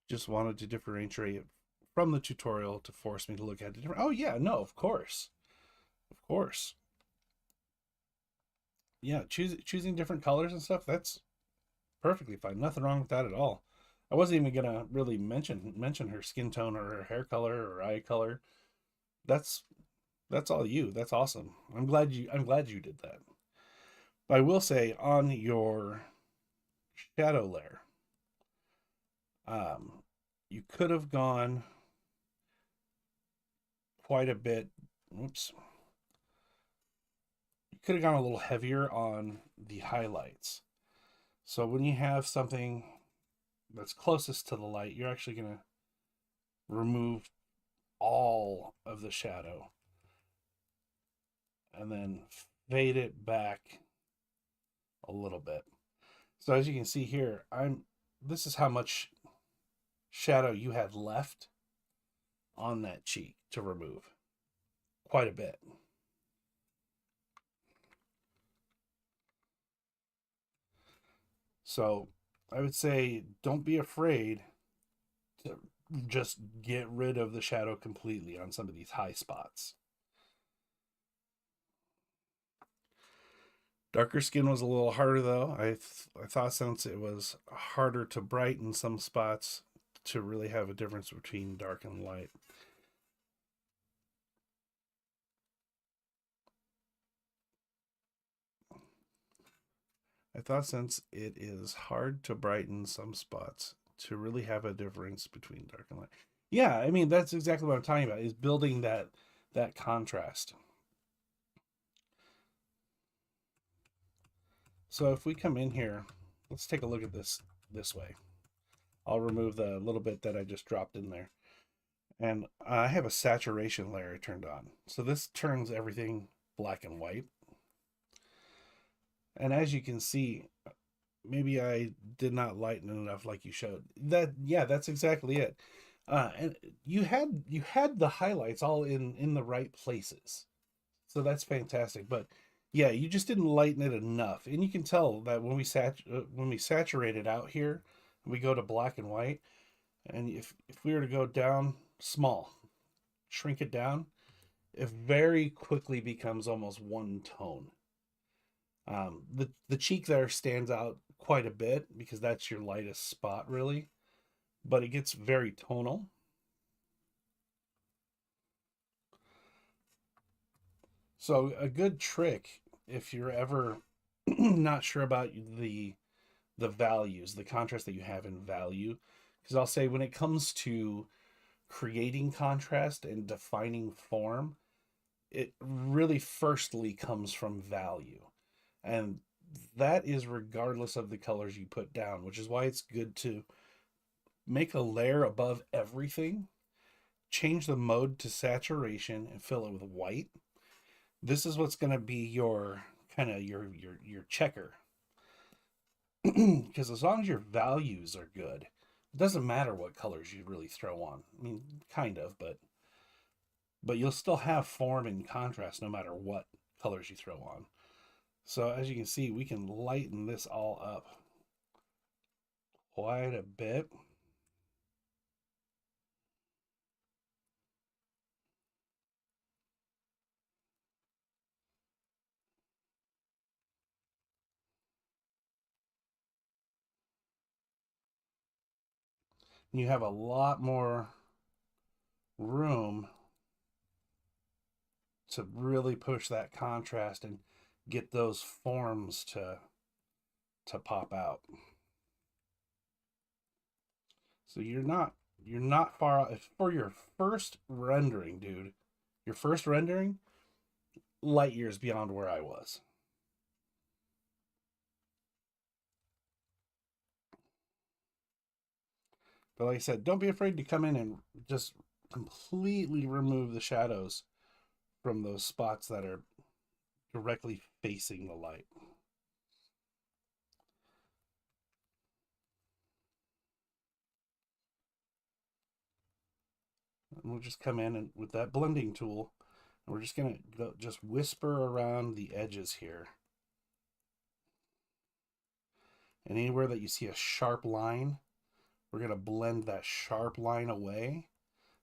Speaker 1: Just wanted to differentiate it from the tutorial to force me to look at it different. Oh yeah, no, of course. Of course. Yeah, choosing different colors and stuff, that's perfectly fine. Nothing wrong with that at all. I wasn't even gonna really mention her skin tone or her hair color or eye color. That's all you. That's awesome. I'm glad you did that. But I will say on your shadow layer, you could have gone quite a bit. Oops. You could have gone a little heavier on the highlights. So when you have something that's closest to the light, you're actually going to remove all of the shadow and then fade it back a little bit. So as you can see here, this is how much shadow you had left on that cheek to remove. Quite a bit. So I would say don't be afraid to just get rid of the shadow completely on some of these high spots. Darker skin was a little harder though. I thought since it was harder to brighten some spots to really have a difference between dark and light. I thought since it is hard to brighten some spots to really have a difference between dark and light. Yeah, I mean that's exactly what I'm talking about, is building that contrast. So if we come in here, let's take a look at this way. I'll remove the little bit that I just dropped in there. And I have a saturation layer turned on. So this turns everything black and white. And as you can see, maybe I did not lighten it enough like you showed. That yeah, that's exactly it. And you had the highlights all in the right places. So that's fantastic. But yeah, you just didn't lighten it enough. And you can tell that when we saturate it out here, we go to black and white, and if we were to go down small, shrink it down, it very quickly becomes almost one tone. The cheek there stands out quite a bit because that's your lightest spot, really, but it gets very tonal. So a good trick, if you're ever not sure about the values, the contrast that you have in value, because I'll say when it comes to creating contrast and defining form, it really firstly comes from value. And that is regardless of the colors you put down, which is why it's good to make a layer above everything, change the mode to saturation and fill it with white. This is what's going to be your kind of your checker. Because as long as your values are good, it doesn't matter what colors you really throw on. I mean, kind of, but you'll still have form and contrast no matter what colors you throw on. So as you can see, we can lighten this all up quite a bit. And you have a lot more room to really push that contrast and get those forms to pop out. So you're not far out. For your first rendering, dude. Your first rendering, light years beyond where I was. But like I said, don't be afraid to come in and just completely remove the shadows from those spots that are directly facing the light. And we'll just come in and with that blending tool, and we're just gonna go, just whisper around the edges here. And anywhere that you see a sharp line, we're gonna blend that sharp line away,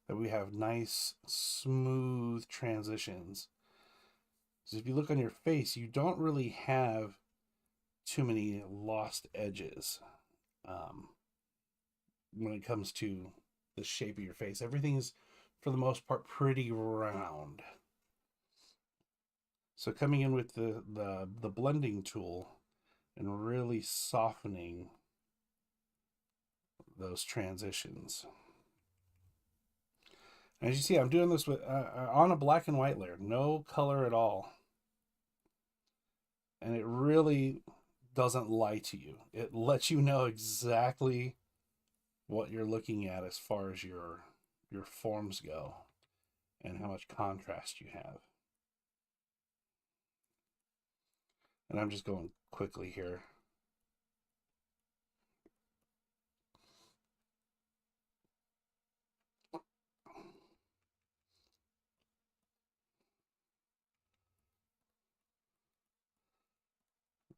Speaker 1: that we have nice smooth transitions. So if you look on your face, you don't really have too many lost edges um, when it comes to the shape of your face. Everything's, for the most part, pretty round. So coming in with the blending tool and really softening those transitions. And as you see, I'm doing this with on a black and white layer, no color at all. And it really doesn't lie to you. It lets you know exactly what you're looking at as far as your forms go and how much contrast you have. And I'm just going quickly here.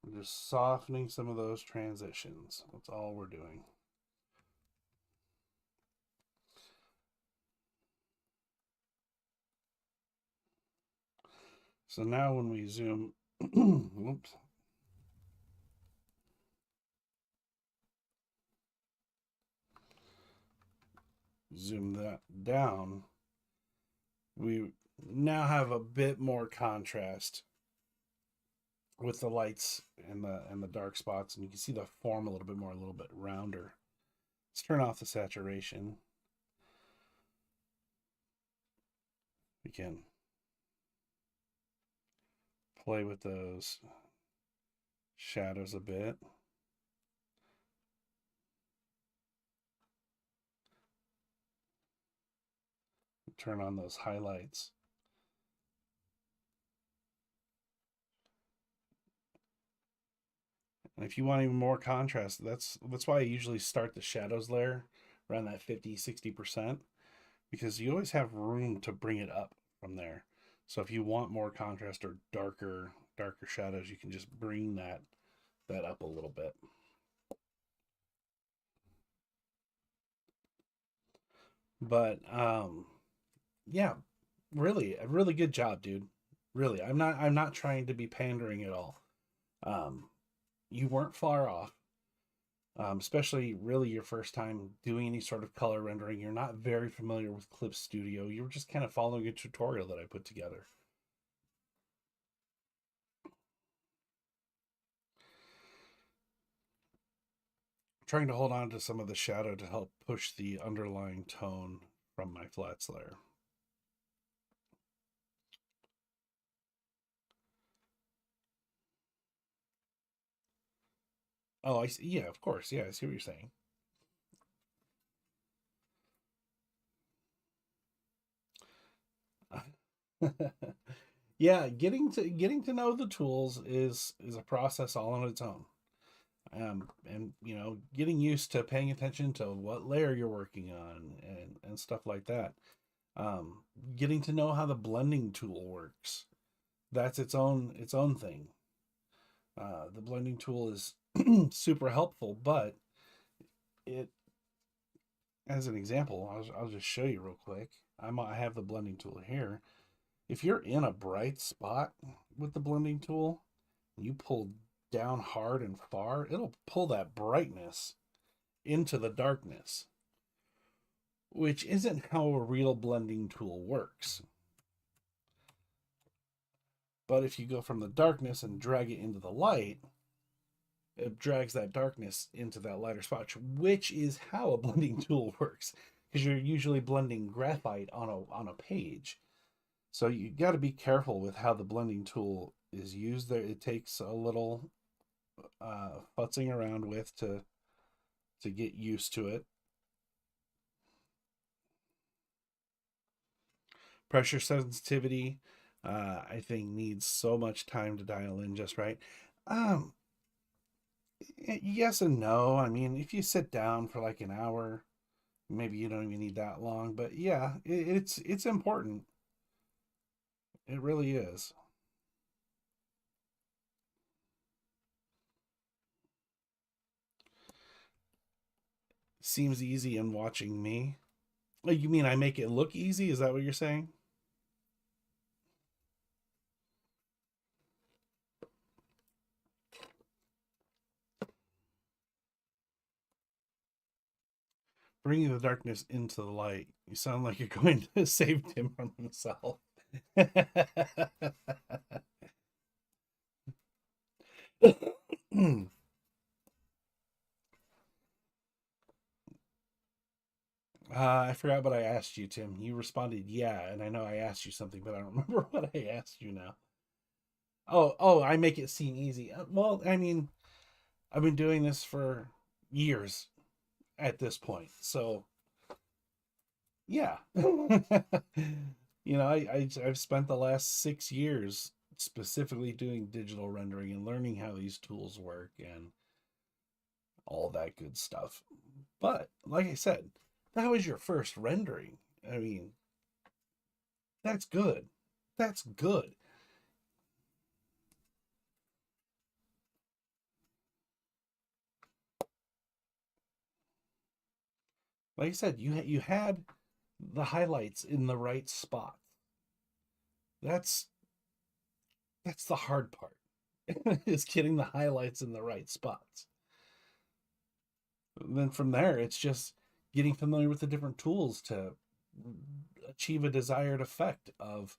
Speaker 1: We're just softening some of those transitions. That's all we're doing. So now when we zoom, whoops, zoom that down, we now have a bit more contrast with the lights and the dark spots, and you can see the form a little bit more, a little bit rounder. Let's turn off the saturation. We can play with those shadows a bit. Turn on those highlights. And if you want even more contrast, that's why I usually start the shadows layer around that 50-60%, because you always have room to bring it up from there. So if you want more contrast or darker shadows, you can just bring that up a little bit. But yeah, really a really good job, dude. Really. I'm not trying to be pandering at all. Um you weren't far off. Especially really your first time doing any sort of color rendering. You're not very familiar with Clip Studio. You were just kind of following a tutorial that I put together. Trying to hold on to some of the shadow to help push the underlying tone from my flats layer. Oh, I see. Yeah, of course. Yeah, I see what you're saying. Yeah, getting to know the tools is a process all on its own. And getting used to paying attention to what layer you're working on and stuff like that. Um, Getting to know how the blending tool works. That's its own thing. The blending tool is super helpful, but it, as an example, I'll just show you real quick. I have the blending tool here. If you're in a bright spot with the blending tool, you pull down hard and far, it'll pull that brightness into the darkness, which isn't how a real blending tool works. But if you go from the darkness and drag it into the light, it drags that darkness into that lighter spot, which is how a blending tool works. Because you're usually blending graphite on a page, so you got to be careful with how the blending tool is used. There, it takes a little futzing around with to get used to it. Pressure sensitivity, I think, needs so much time to dial in just right. Um, yes and no. I mean, if you sit down for like an hour, maybe you don't even need that long. But yeah, it's important. It really is. Seems easy in watching me. Oh, you mean I make it look easy? Is that what you're saying? Bringing the darkness into the light. You sound like you're going to save Tim from himself. I forgot what I asked you, Tim. You responded, yeah, and I know I asked you something, but I don't remember what I asked you now. Oh, I make it seem easy. Well, I mean, I've been doing this for years at this point, so yeah. I've spent the last 6 years specifically doing digital rendering and learning how these tools work and all that good stuff. But like I said, that was your first rendering. I mean, that's good. That's good. Like I said, you had the highlights in the right spot. That's that's the hard part. Is getting the highlights in the right spots. And then from there, it's just getting familiar with the different tools to achieve a desired effect of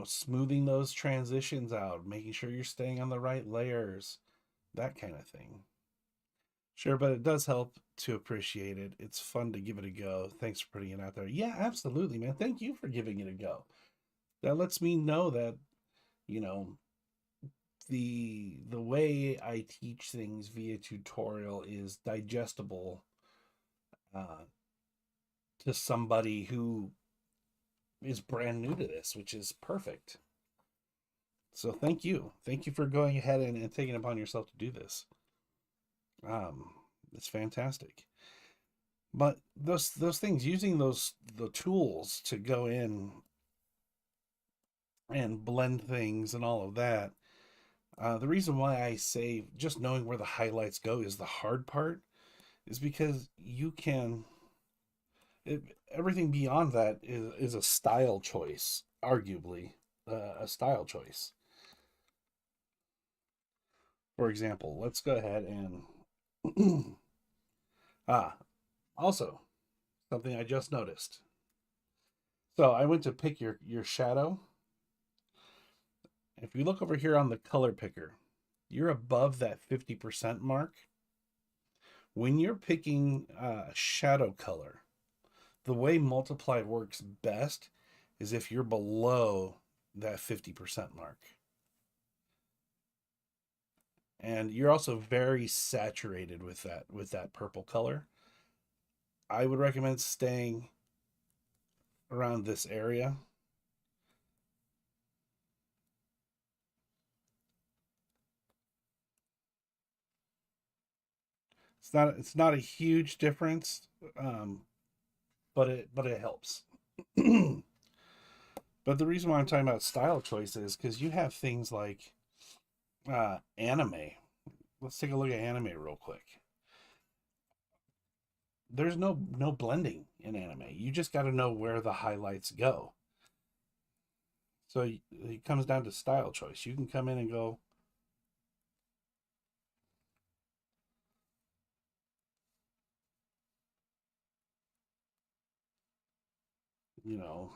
Speaker 1: smoothing those transitions out, making sure you're staying on the right layers, that kind of thing. Sure, but it does help to appreciate it. It's fun to give it a go. Thanks for putting it out there. Yeah, absolutely, man. Thank you for giving it a go. That lets me know that, you know, the way I teach things via tutorial is digestible uh, to somebody who is brand new to this, which is perfect. So thank you. Thank you for going ahead and taking it upon yourself to do this. Um, it's fantastic. But those things, using the tools to go in and blend things and all of that. The reason why I say just knowing where the highlights go is the hard part is because you can everything beyond that is a style choice, arguably a style choice. For example, let's go ahead and ah, also something I just noticed. So I went to pick your shadow. If you look over here on the color picker, you're above that 50% mark. When you're picking shadow color, the way multiply works best is if you're below that 50% mark. And you're also very saturated with that purple color. I would recommend staying around this area. It's not a huge difference, um, but it helps. But the reason why I'm talking about style choice is because you have things like anime. Let's take a look at anime real quick. There's no blending in anime. You just got to know where the highlights go. So it comes down to style choice. You can come in and go, you know,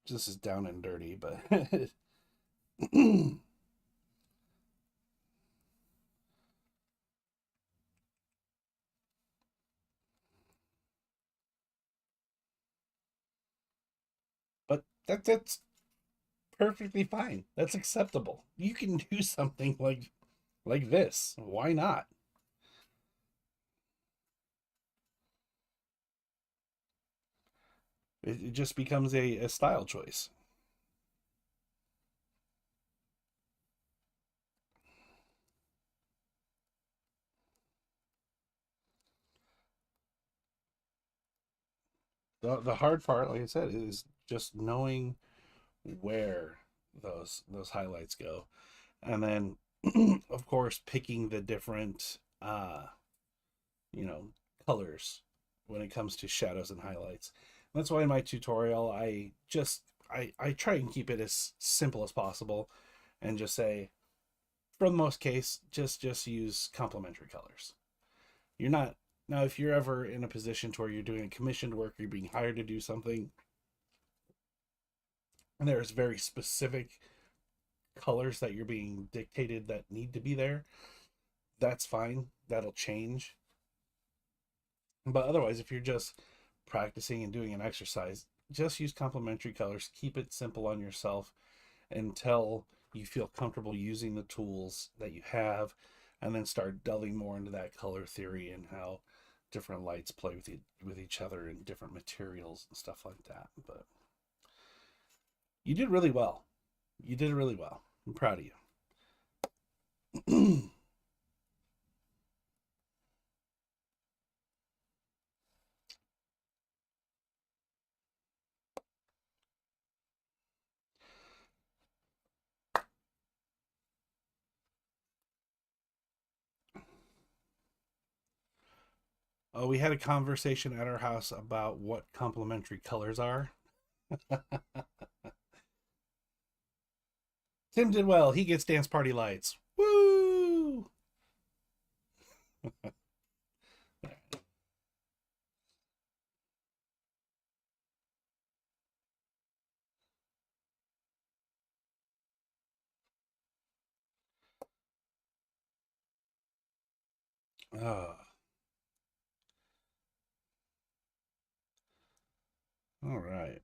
Speaker 1: this is down and dirty, but but that's perfectly fine. That's acceptable. You can do something like this. Why not? It just becomes a style choice. The hard part, like I said, is just knowing where those highlights go, and then of course picking the different you know colors when it comes to shadows and highlights. And that's why in my tutorial I try and keep it as simple as possible and just say for the most case just use complementary colors. You're not now if you're ever in a position to where you're doing commissioned work, you're being hired to do something, and there's very specific colors that you're being dictated that need to be there, that's fine. That'll change. But otherwise, if you're just practicing and doing an exercise, just use complementary colors. Keep it simple on yourself until you feel comfortable using the tools that you have, and then start delving more into that color theory and how different lights play with each other and different materials and stuff like that. But you did really well. You did really well. I'm proud of you. Oh, we had a conversation at our house about what complementary colors are. Tim did well. He gets dance party lights. Woo! Oh, all right.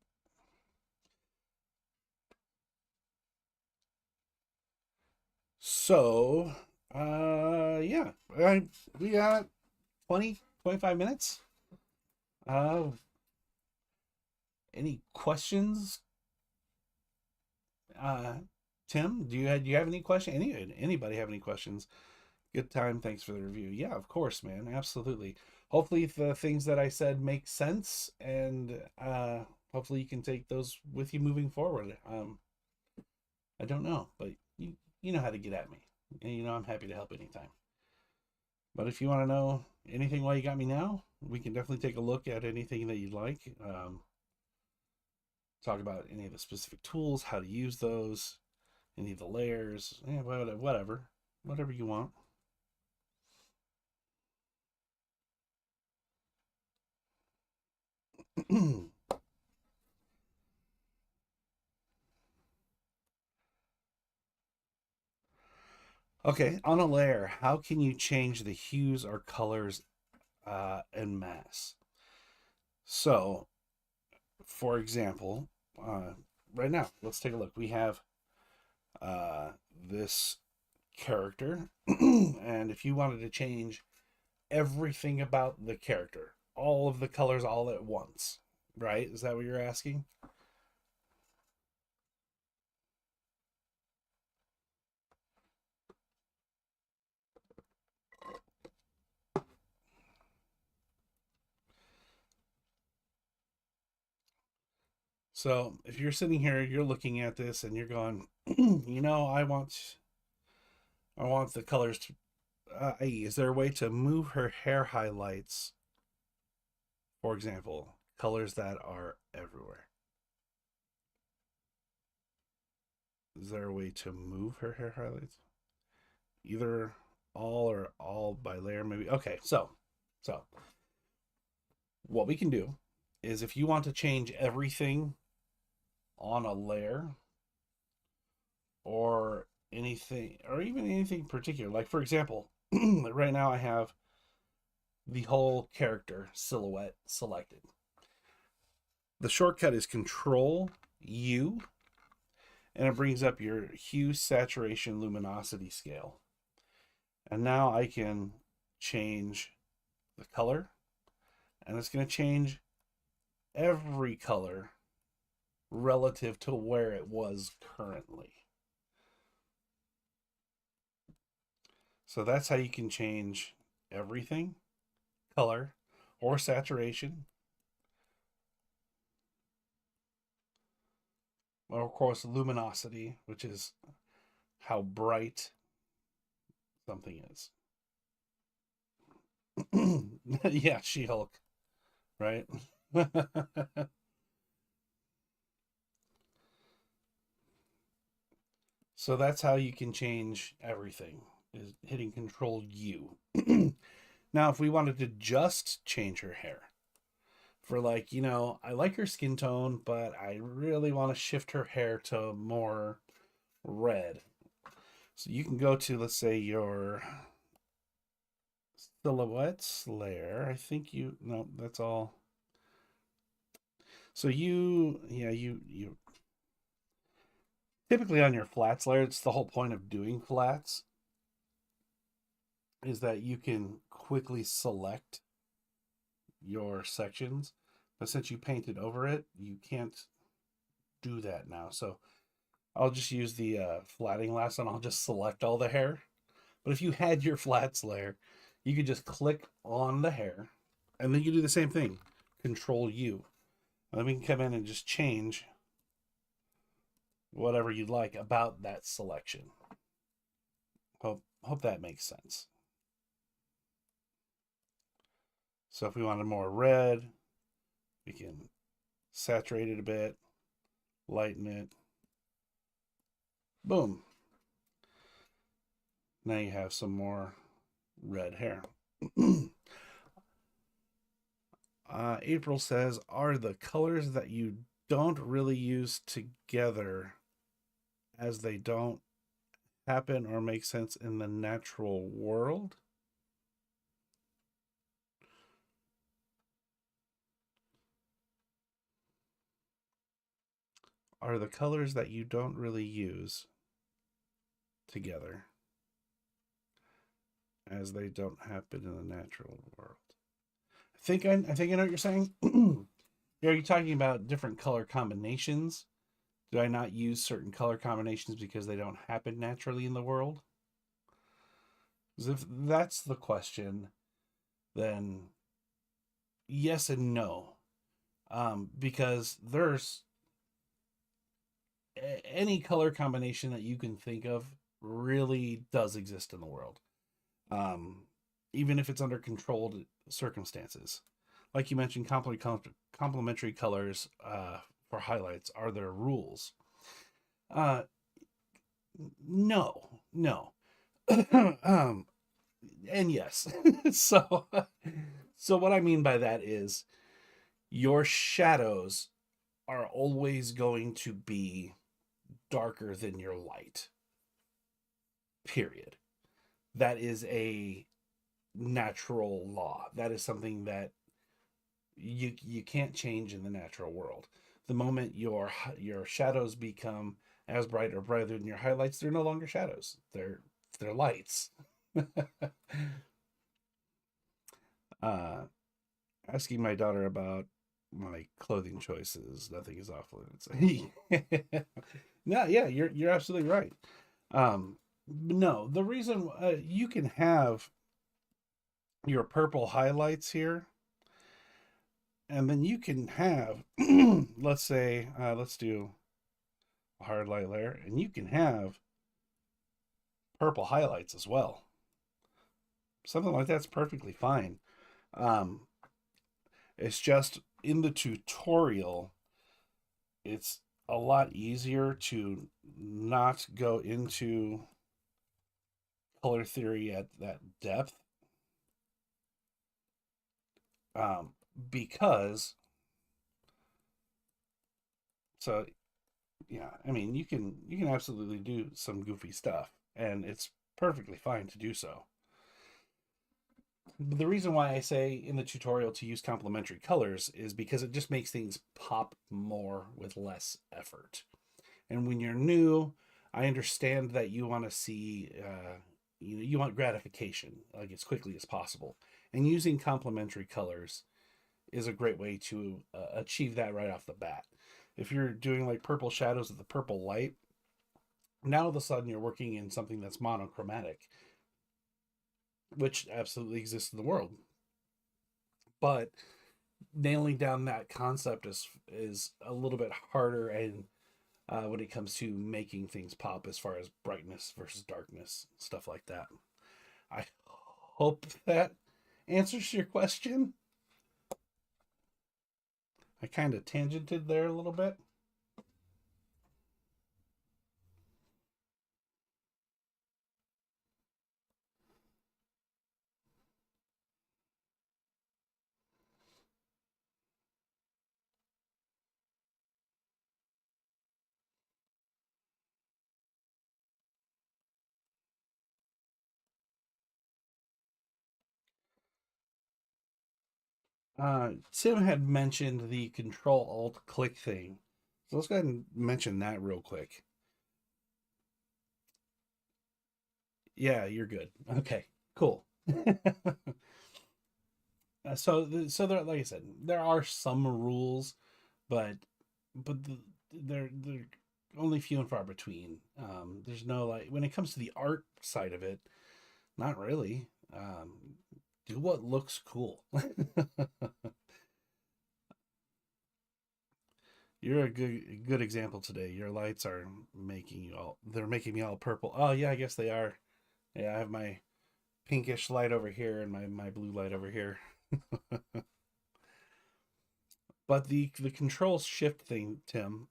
Speaker 1: So, yeah, we got 20, 25 minutes. Uh, any questions? Tim, do you have any question? Anybody have any questions? Good time. Thanks for the review. Yeah, of course, man. Absolutely. Hopefully the things that I said make sense, and hopefully you can take those with you moving forward. I don't know, but you know how to get at me. And you know I'm happy to help anytime. But if you want to know anything while you got me now, we can definitely take a look at anything that you'd like. Talk about any of the specific tools, how to use those, any of the layers, whatever you want. Okay, on a layer, how can you change the hues or colors en masse? So, for example, right now, let's take a look. We have this character, and if you wanted to change everything about the character, all of the colors all at once, right? Is that what you're asking? So if you're sitting here, you're looking at this and you're going, I want the colors to. Is there a way to move her hair highlights, for example, colors that are everywhere? Is there a way to move her hair highlights? Either all or all by layer, maybe. Okay, so what we can do is if you want to change everything on a layer or anything, or even anything particular, like for example, right now I have the whole character silhouette selected. The shortcut is Control U, and it brings up your hue, saturation, luminosity scale. And now I can change the color, and it's going to change every color relative to where it was currently. So that's how you can change everything, color or saturation, or of course luminosity, which is how bright something is. Yeah, She-Hulk, right? So that's how you can change everything, is hitting Control U. Now, if we wanted to just change her hair, for like, I like her skin tone, but I really want to shift her hair to more red. So you can go to, let's say, your silhouettes layer. I think no, that's all. So you typically on your flats layer, it's the whole point of doing flats is that you can quickly select your sections, but since you painted over it, you can't do that now. So I'll just use the flatting lasso and I'll just select all the hair. But if you had your flats layer, you could just click on the hair and then you do the same thing. Control U. And then we can come in and just change whatever you'd like about that selection. Hope that makes sense. So if we wanted more red, we can saturate it a bit, lighten it. Boom. Now you have some more red hair. April says, are the colors that you don't really use together as they don't happen or make sense in the natural world? Are the colors that you don't really use together as they don't happen in the natural world? I think I know what you're saying. Are you talking about different color combinations Do I not use certain color combinations because they don't happen naturally in the world? Because if that's the question, then yes and no. Because there's any color combination that you can think of really does exist in the world, um, even if it's under controlled circumstances. Like you mentioned, complementary colors for highlights are there rules? Uh, no, no, um, and yes. so, so what I mean by that is your shadows are always going to be darker than your light. Period. That is a natural law. That is something that you can't change in the natural world. The moment your shadows become as bright or brighter than your highlights, they're no longer shadows. They're lights. uh, Asking my daughter about my clothing choices, nothing is off limits. No, yeah, you're absolutely right. No, the reason you can have your purple highlights here, and then you can have, let's say, let's do a hard light layer, and you can have purple highlights as well. Something like that's perfectly fine. Um, it's just in the tutorial, it's a lot easier to not go into color theory at that depth, um, because so yeah, I mean you can absolutely do some goofy stuff, and it's perfectly fine to do so. But the reason why I say in the tutorial to use complementary colors is because it just makes things pop more with less effort. And when you're new, I understand that you want to see, you want gratification like as quickly as possible. And using complementary colors is a great way to achieve that right off the bat. If you're doing like purple shadows with the purple light, now all of a sudden you're working in something that's monochromatic, which absolutely exists in the world. But nailing down that concept is a little bit harder, and when it comes to making things pop as far as brightness versus darkness, stuff like that. I hope that answers your question. I kind of tangented there a little bit. Tim had mentioned the Control Alt click thing, so let's go ahead and mention that real quick. Yeah, you're good. Okay, cool. So there, like I said, there are some rules, but they're only few and far between. There's no like when it comes to the art side of it, not really. Do what looks cool. You're a good example today. Your lights are making you all they're making me all purple. Oh yeah, I guess they are. Yeah, I have my pinkish light over here and my blue light over here. But the control shift thing, Tim.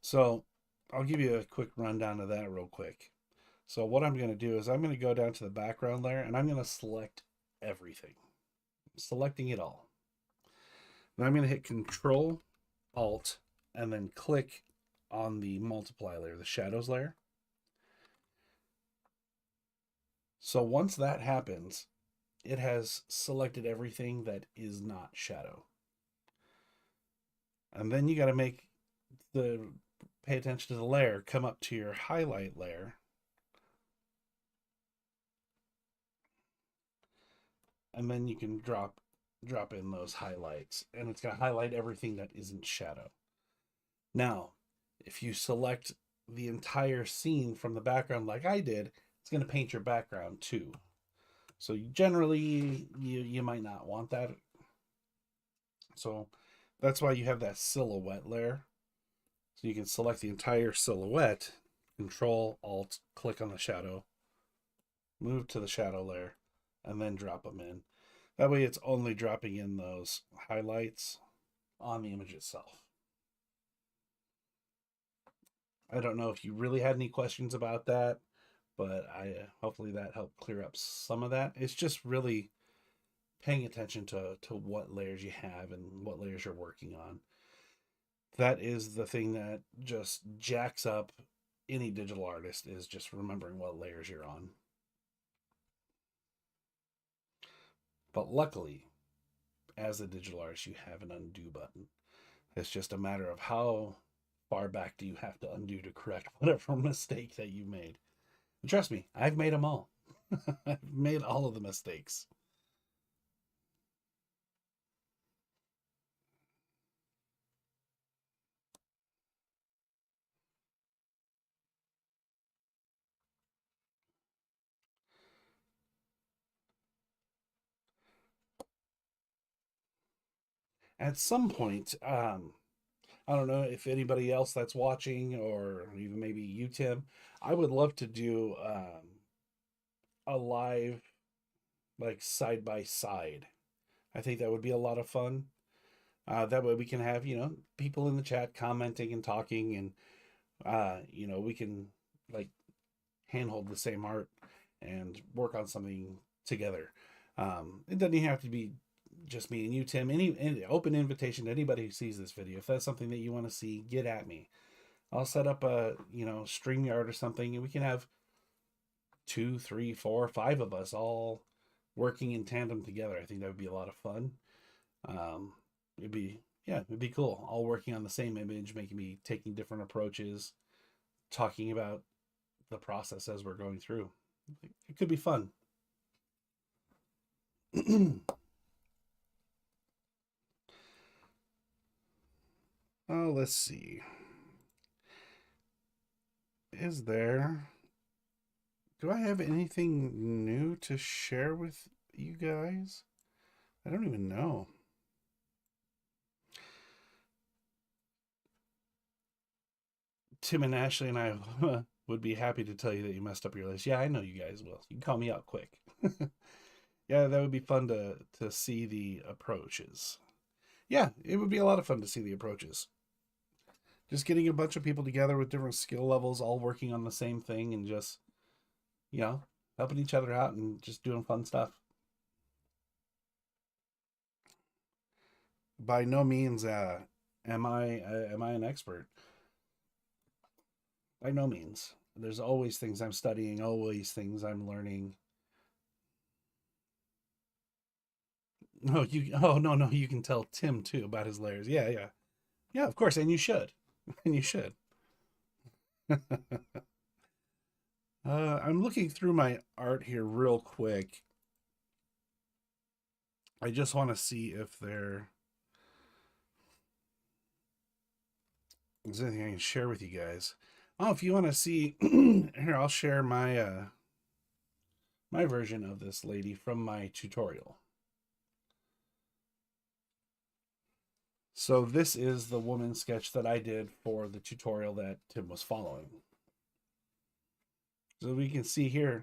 Speaker 1: So I'll give you a quick rundown of that real quick. So what I'm going to do is I'm going to go down to the background layer and I'm going to select everything. I'm selecting it all. Then I'm going to hit Control Alt and then click on the multiply layer, the shadows layer. So once that happens, it has selected everything that is not shadow. And then you got to pay attention to the layer, come up to your highlight layer, and then you can drop in those highlights, and it's going to highlight everything that isn't shadow. Now, if you select the entire scene from the background like I did, it's going to paint your background too. So generally, you might not want that. So that's why you have that silhouette layer. So you can select the entire silhouette, Control, Alt, click on the shadow, move to the shadow layer, and then drop them in. That way it's only dropping in those highlights on the image itself. I don't know if you really had any questions about that, but I hopefully that helped clear up some of that. It's just really paying attention to what layers you have and what layers you're working on. That is the thing that just jacks up any digital artist, is just remembering what layers you're on. But luckily, as a digital artist, you have an undo button. It's just a matter of how far back do you have to undo to correct whatever mistake that you made. And trust me, I've made them all. I've made all of the mistakes. At some point, I don't know if anybody else that's watching, or even maybe you, Tim, I would love to do a live, like, side by side. I think that would be a lot of fun. That way we can have, people in the chat commenting and talking, and, we can, like, handhold the same art and work on something together. It doesn't even have to be just me and you, Tim. Any open invitation to anybody who sees this video. If that's something that you want to see, get at me. I'll set up a, StreamYard or something, and we can have 2, 3, 4, 5 of us all working in tandem together. I think that would be a lot of fun. It'd be cool. All working on the same image, taking different approaches, talking about the process as we're going through. It could be fun. Oh, let's see. Do I have anything new to share with you guys? I don't even know. Tim and Ashley and I would be happy to tell you that you messed up your list. Yeah, I know you guys will. You can call me out quick. Yeah, that would be fun to see the approaches. Yeah, it would be a lot of fun to see the approaches. Just getting a bunch of people together with different skill levels, all working on the same thing, and just, helping each other out and just doing fun stuff. By no means am I an expert. By no means. There's always things I'm studying, always things I'm learning. No, no, you can tell Tim too about his layers. Yeah, yeah. Yeah, of course, and you should. And you should. I'm looking through my art here real quick. I just want to see if there's anything I can share with you guys. Oh, if you want to see, here, I'll share my version of this lady from my tutorial. So this is the woman sketch that I did for the tutorial that Tim was following. So we can see here,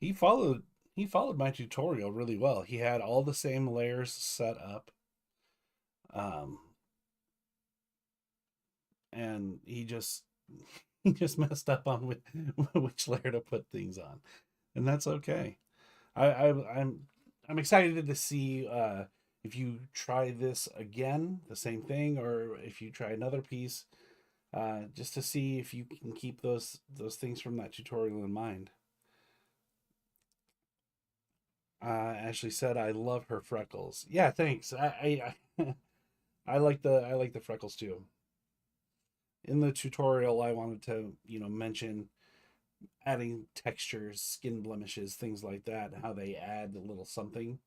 Speaker 1: he followed my tutorial really well. He had all the same layers set up. And he just messed up on which layer to put things on. And that's okay. I'm excited to see if you try this again, the same thing, or if you try another piece, just to see if you can keep those things from that tutorial in mind. Ashley said, "I love her freckles." Yeah, thanks. I like the freckles too. In the tutorial, I wanted to mention adding textures, skin blemishes, things like that, how they add a little something.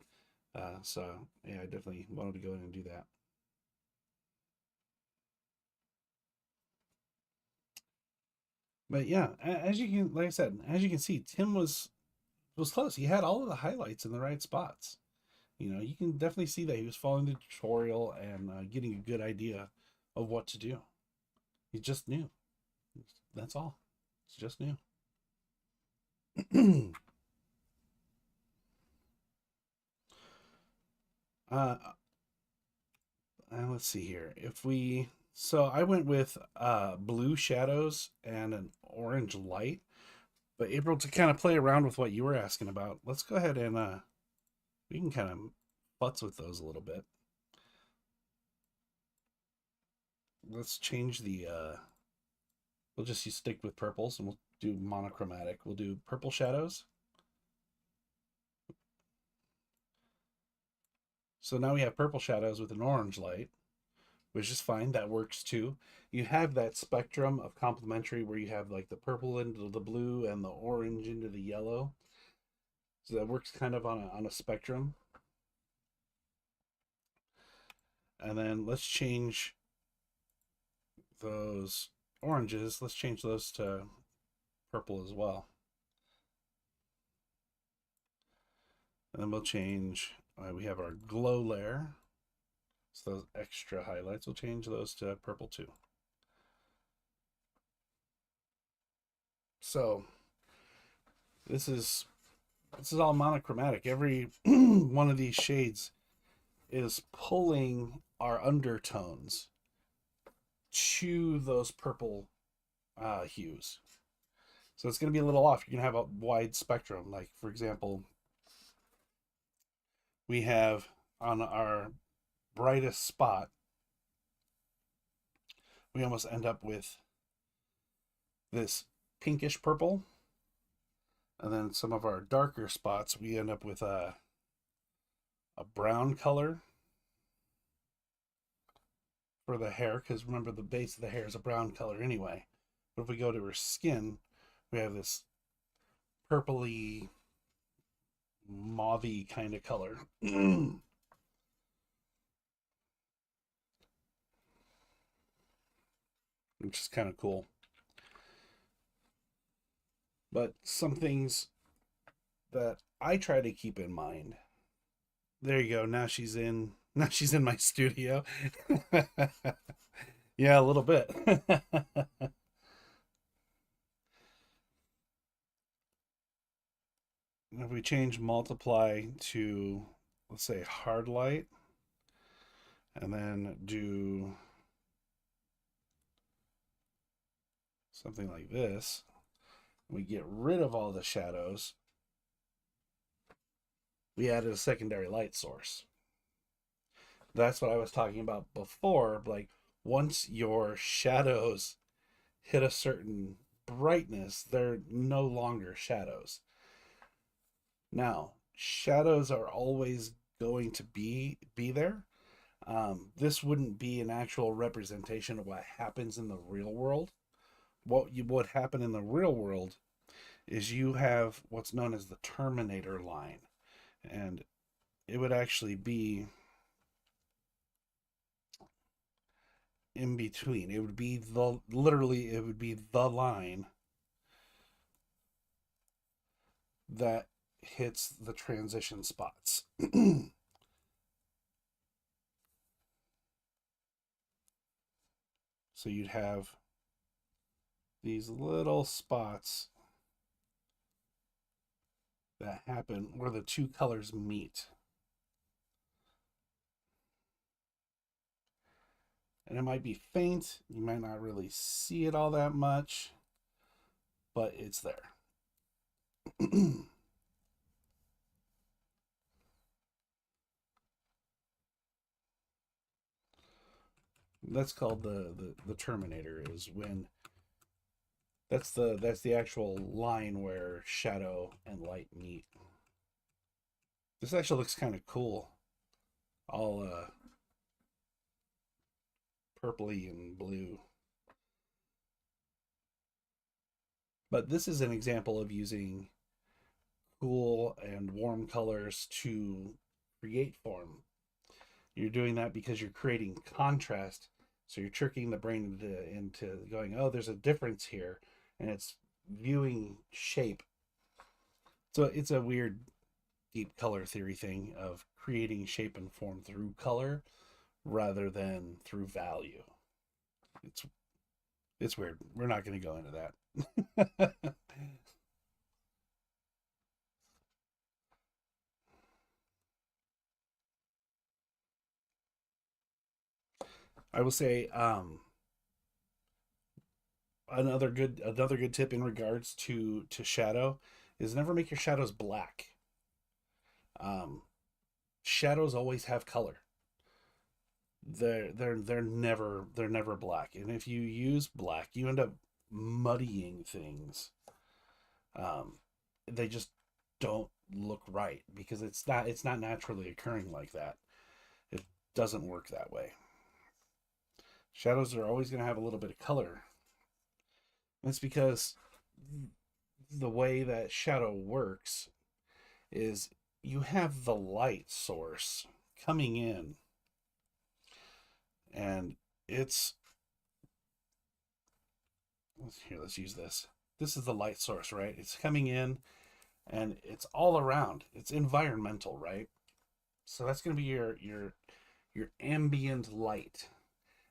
Speaker 1: So yeah, I definitely wanted to go in and do that. But yeah, as you can, like I said, as you can see, Tim was close. He had all of the highlights in the right spots. You know, you can definitely see that he was following the tutorial and getting a good idea of what to do. He just knew. That's all. It's just new. uh, let's see here. If we, so I went with blue shadows and an orange light. But April, to kind of play around with what you were asking about, let's go ahead and we can kind of futz with those a little bit. Let's change the we'll just stick with purples and we'll do monochromatic. We'll do purple shadows. So now we have purple shadows with an orange light, which is fine. That works too. You have that spectrum of complementary where you have like the purple into the blue and the orange into the yellow. So that works kind of on a spectrum. And then let's change those oranges. Let's change those to purple as well. And then we'll change, we have our glow layer. So those extra highlights, we'll change those to purple too. So this is all monochromatic. Every one of these shades is pulling our undertones to those purple hues. So it's going to be a little off. You're going to have a wide spectrum. Like, for example, we have on our brightest spot, we almost end up with this pinkish purple. And then some of our darker spots, we end up with a brown color for the hair, because remember the base of the hair is a brown color anyway. But if we go to her skin, we have this purpley, mauvey kind of color. Which is kind of cool. But some things that I try to keep in mind. There you go. Now she's in. Now she's in my studio. Yeah, a little bit. If we change multiply to, let's say, hard light, and then do something like this, we get rid of all the shadows. We added a secondary light source. That's what I was talking about before. Like, once your shadows hit a certain brightness, they're no longer shadows. Now, shadows are always going to be there. This wouldn't be an actual representation of what happens in the real world. What would happen in the real world is you have what's known as the terminator line, and it would actually be in between. It would be it would be the line that hits the transition spots. So you'd have these little spots that happen where the two colors meet. And it might be faint, you might not really see it all that much, but it's there. That's called the terminator, is when that's the actual line where shadow and light meet. This actually looks kind of cool, all purpley and blue. But this is an example of using cool and warm colors to create form. You're doing that because you're creating contrast. So you're tricking the brain into going, oh, there's a difference here. and it's viewing shape. So it's a weird deep color theory thing of creating shape and form through color rather than through value. It's it's weird. We're not going to go into that. I will say another good tip in regards to shadow is never make your shadows black. Um, Shadows always have color. They're never black, and if you use black, you end up muddying things. Um, they just don't look right because it's not naturally occurring like that. It doesn't work that way. Shadows are always going to have a little bit of color. That's because the way that shadow works is you have the light source coming in, and it's let's use this. This is the light source, right? It's coming in and it's all around. It's environmental, right? So that's going to be your ambient light.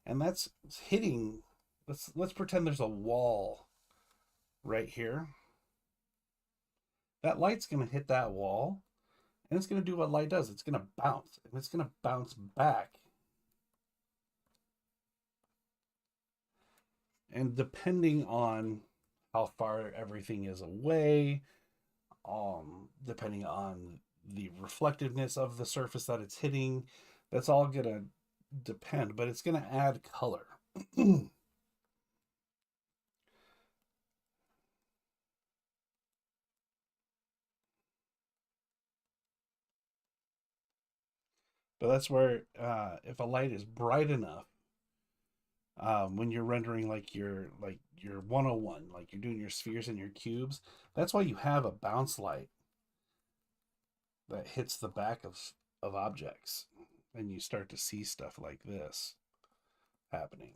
Speaker 1: And that's hitting. Let's pretend there's a wall right here. That light's going to hit that wall, and it's going to do what light does. It's going to bounce, and it's going to bounce back. And depending on how far everything is away, depending on the reflectiveness of the surface that it's hitting, that's all going to depend, but it's going to add color. But that's where if a light is bright enough, when you're rendering like your 101, like you're doing your spheres and your cubes, that's why you have a bounce light that hits the back of objects, and you start to see stuff like this happening.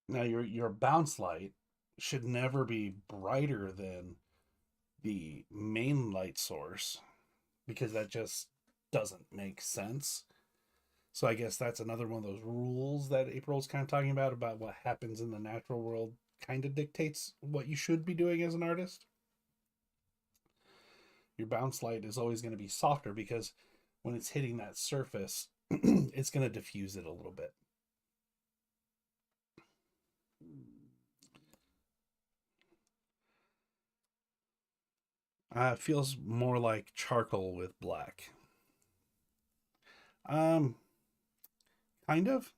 Speaker 1: Now your bounce light should never be brighter than the main light source because that just doesn't make sense. So I guess that's another one of those rules that April's kind of talking about what happens in the natural world kind of dictates what you should be doing as an artist. Your bounce light is always going to be softer because when it's hitting that surface, it's going to diffuse it a little bit. It feels more like charcoal with black. Um, kind of.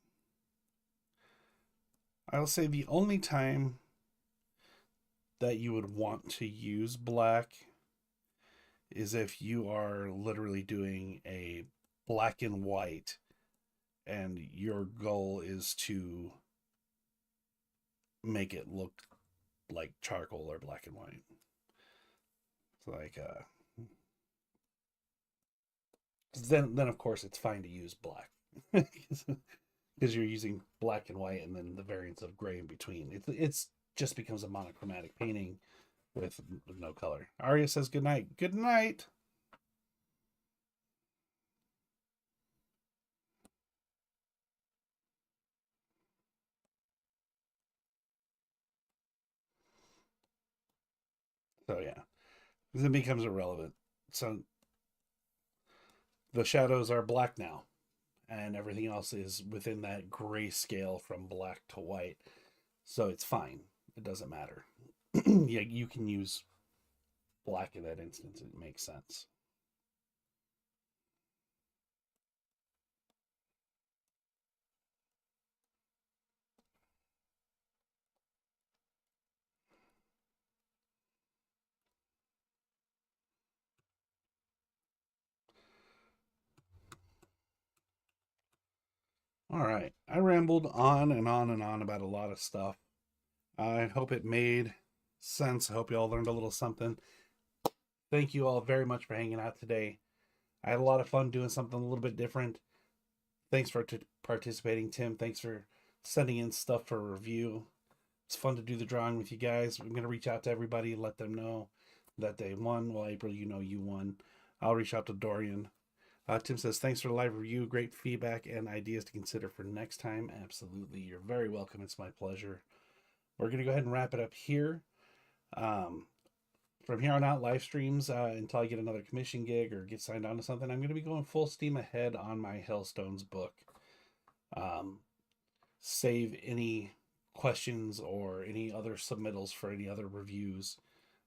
Speaker 1: I'll say the only time that you would want to use black is if you are literally doing a black and white and your goal is to make it look like charcoal or black and white. It's like then of course it's fine to use black because you're using black and white and then the variants of gray in between. It's just becomes a monochromatic painting with no color. Arya says good night. Good night. So yeah, it becomes irrelevant. So the shadows are black now, and everything else is within that gray scale from black to white. So it's fine. It doesn't matter. Yeah, you can use black in that instance. It makes sense. All right. I rambled on and on and on about a lot of stuff. I hope it made sense. I hope you all learned a little something. Thank you all very much for hanging out today. I had a lot of fun doing something a little bit different. Thanks for participating, Tim. Thanks for sending in stuff for review. It's fun to do the drawing with you guys. I'm going to reach out to everybody, let them know that they won. Well, April, you know you won. I'll reach out to Dorian. Tim says, thanks for the live review. Great feedback and ideas to consider for next time. Absolutely. You're very welcome. It's my pleasure. We're going to go ahead and wrap it up here. From here on out, live streams until I get another commission gig or get signed on to something. I'm going to be going full steam ahead on my Hellstones book. Save any questions or any other submittals for any other reviews,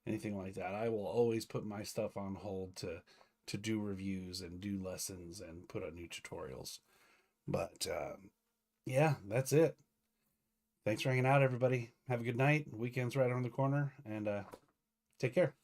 Speaker 1: anything like that. I will always put my stuff on hold to do reviews and do lessons and put out new tutorials. But yeah, that's it. Thanks for hanging out, everybody. Have a good night. Weekend's right around the corner, and take care.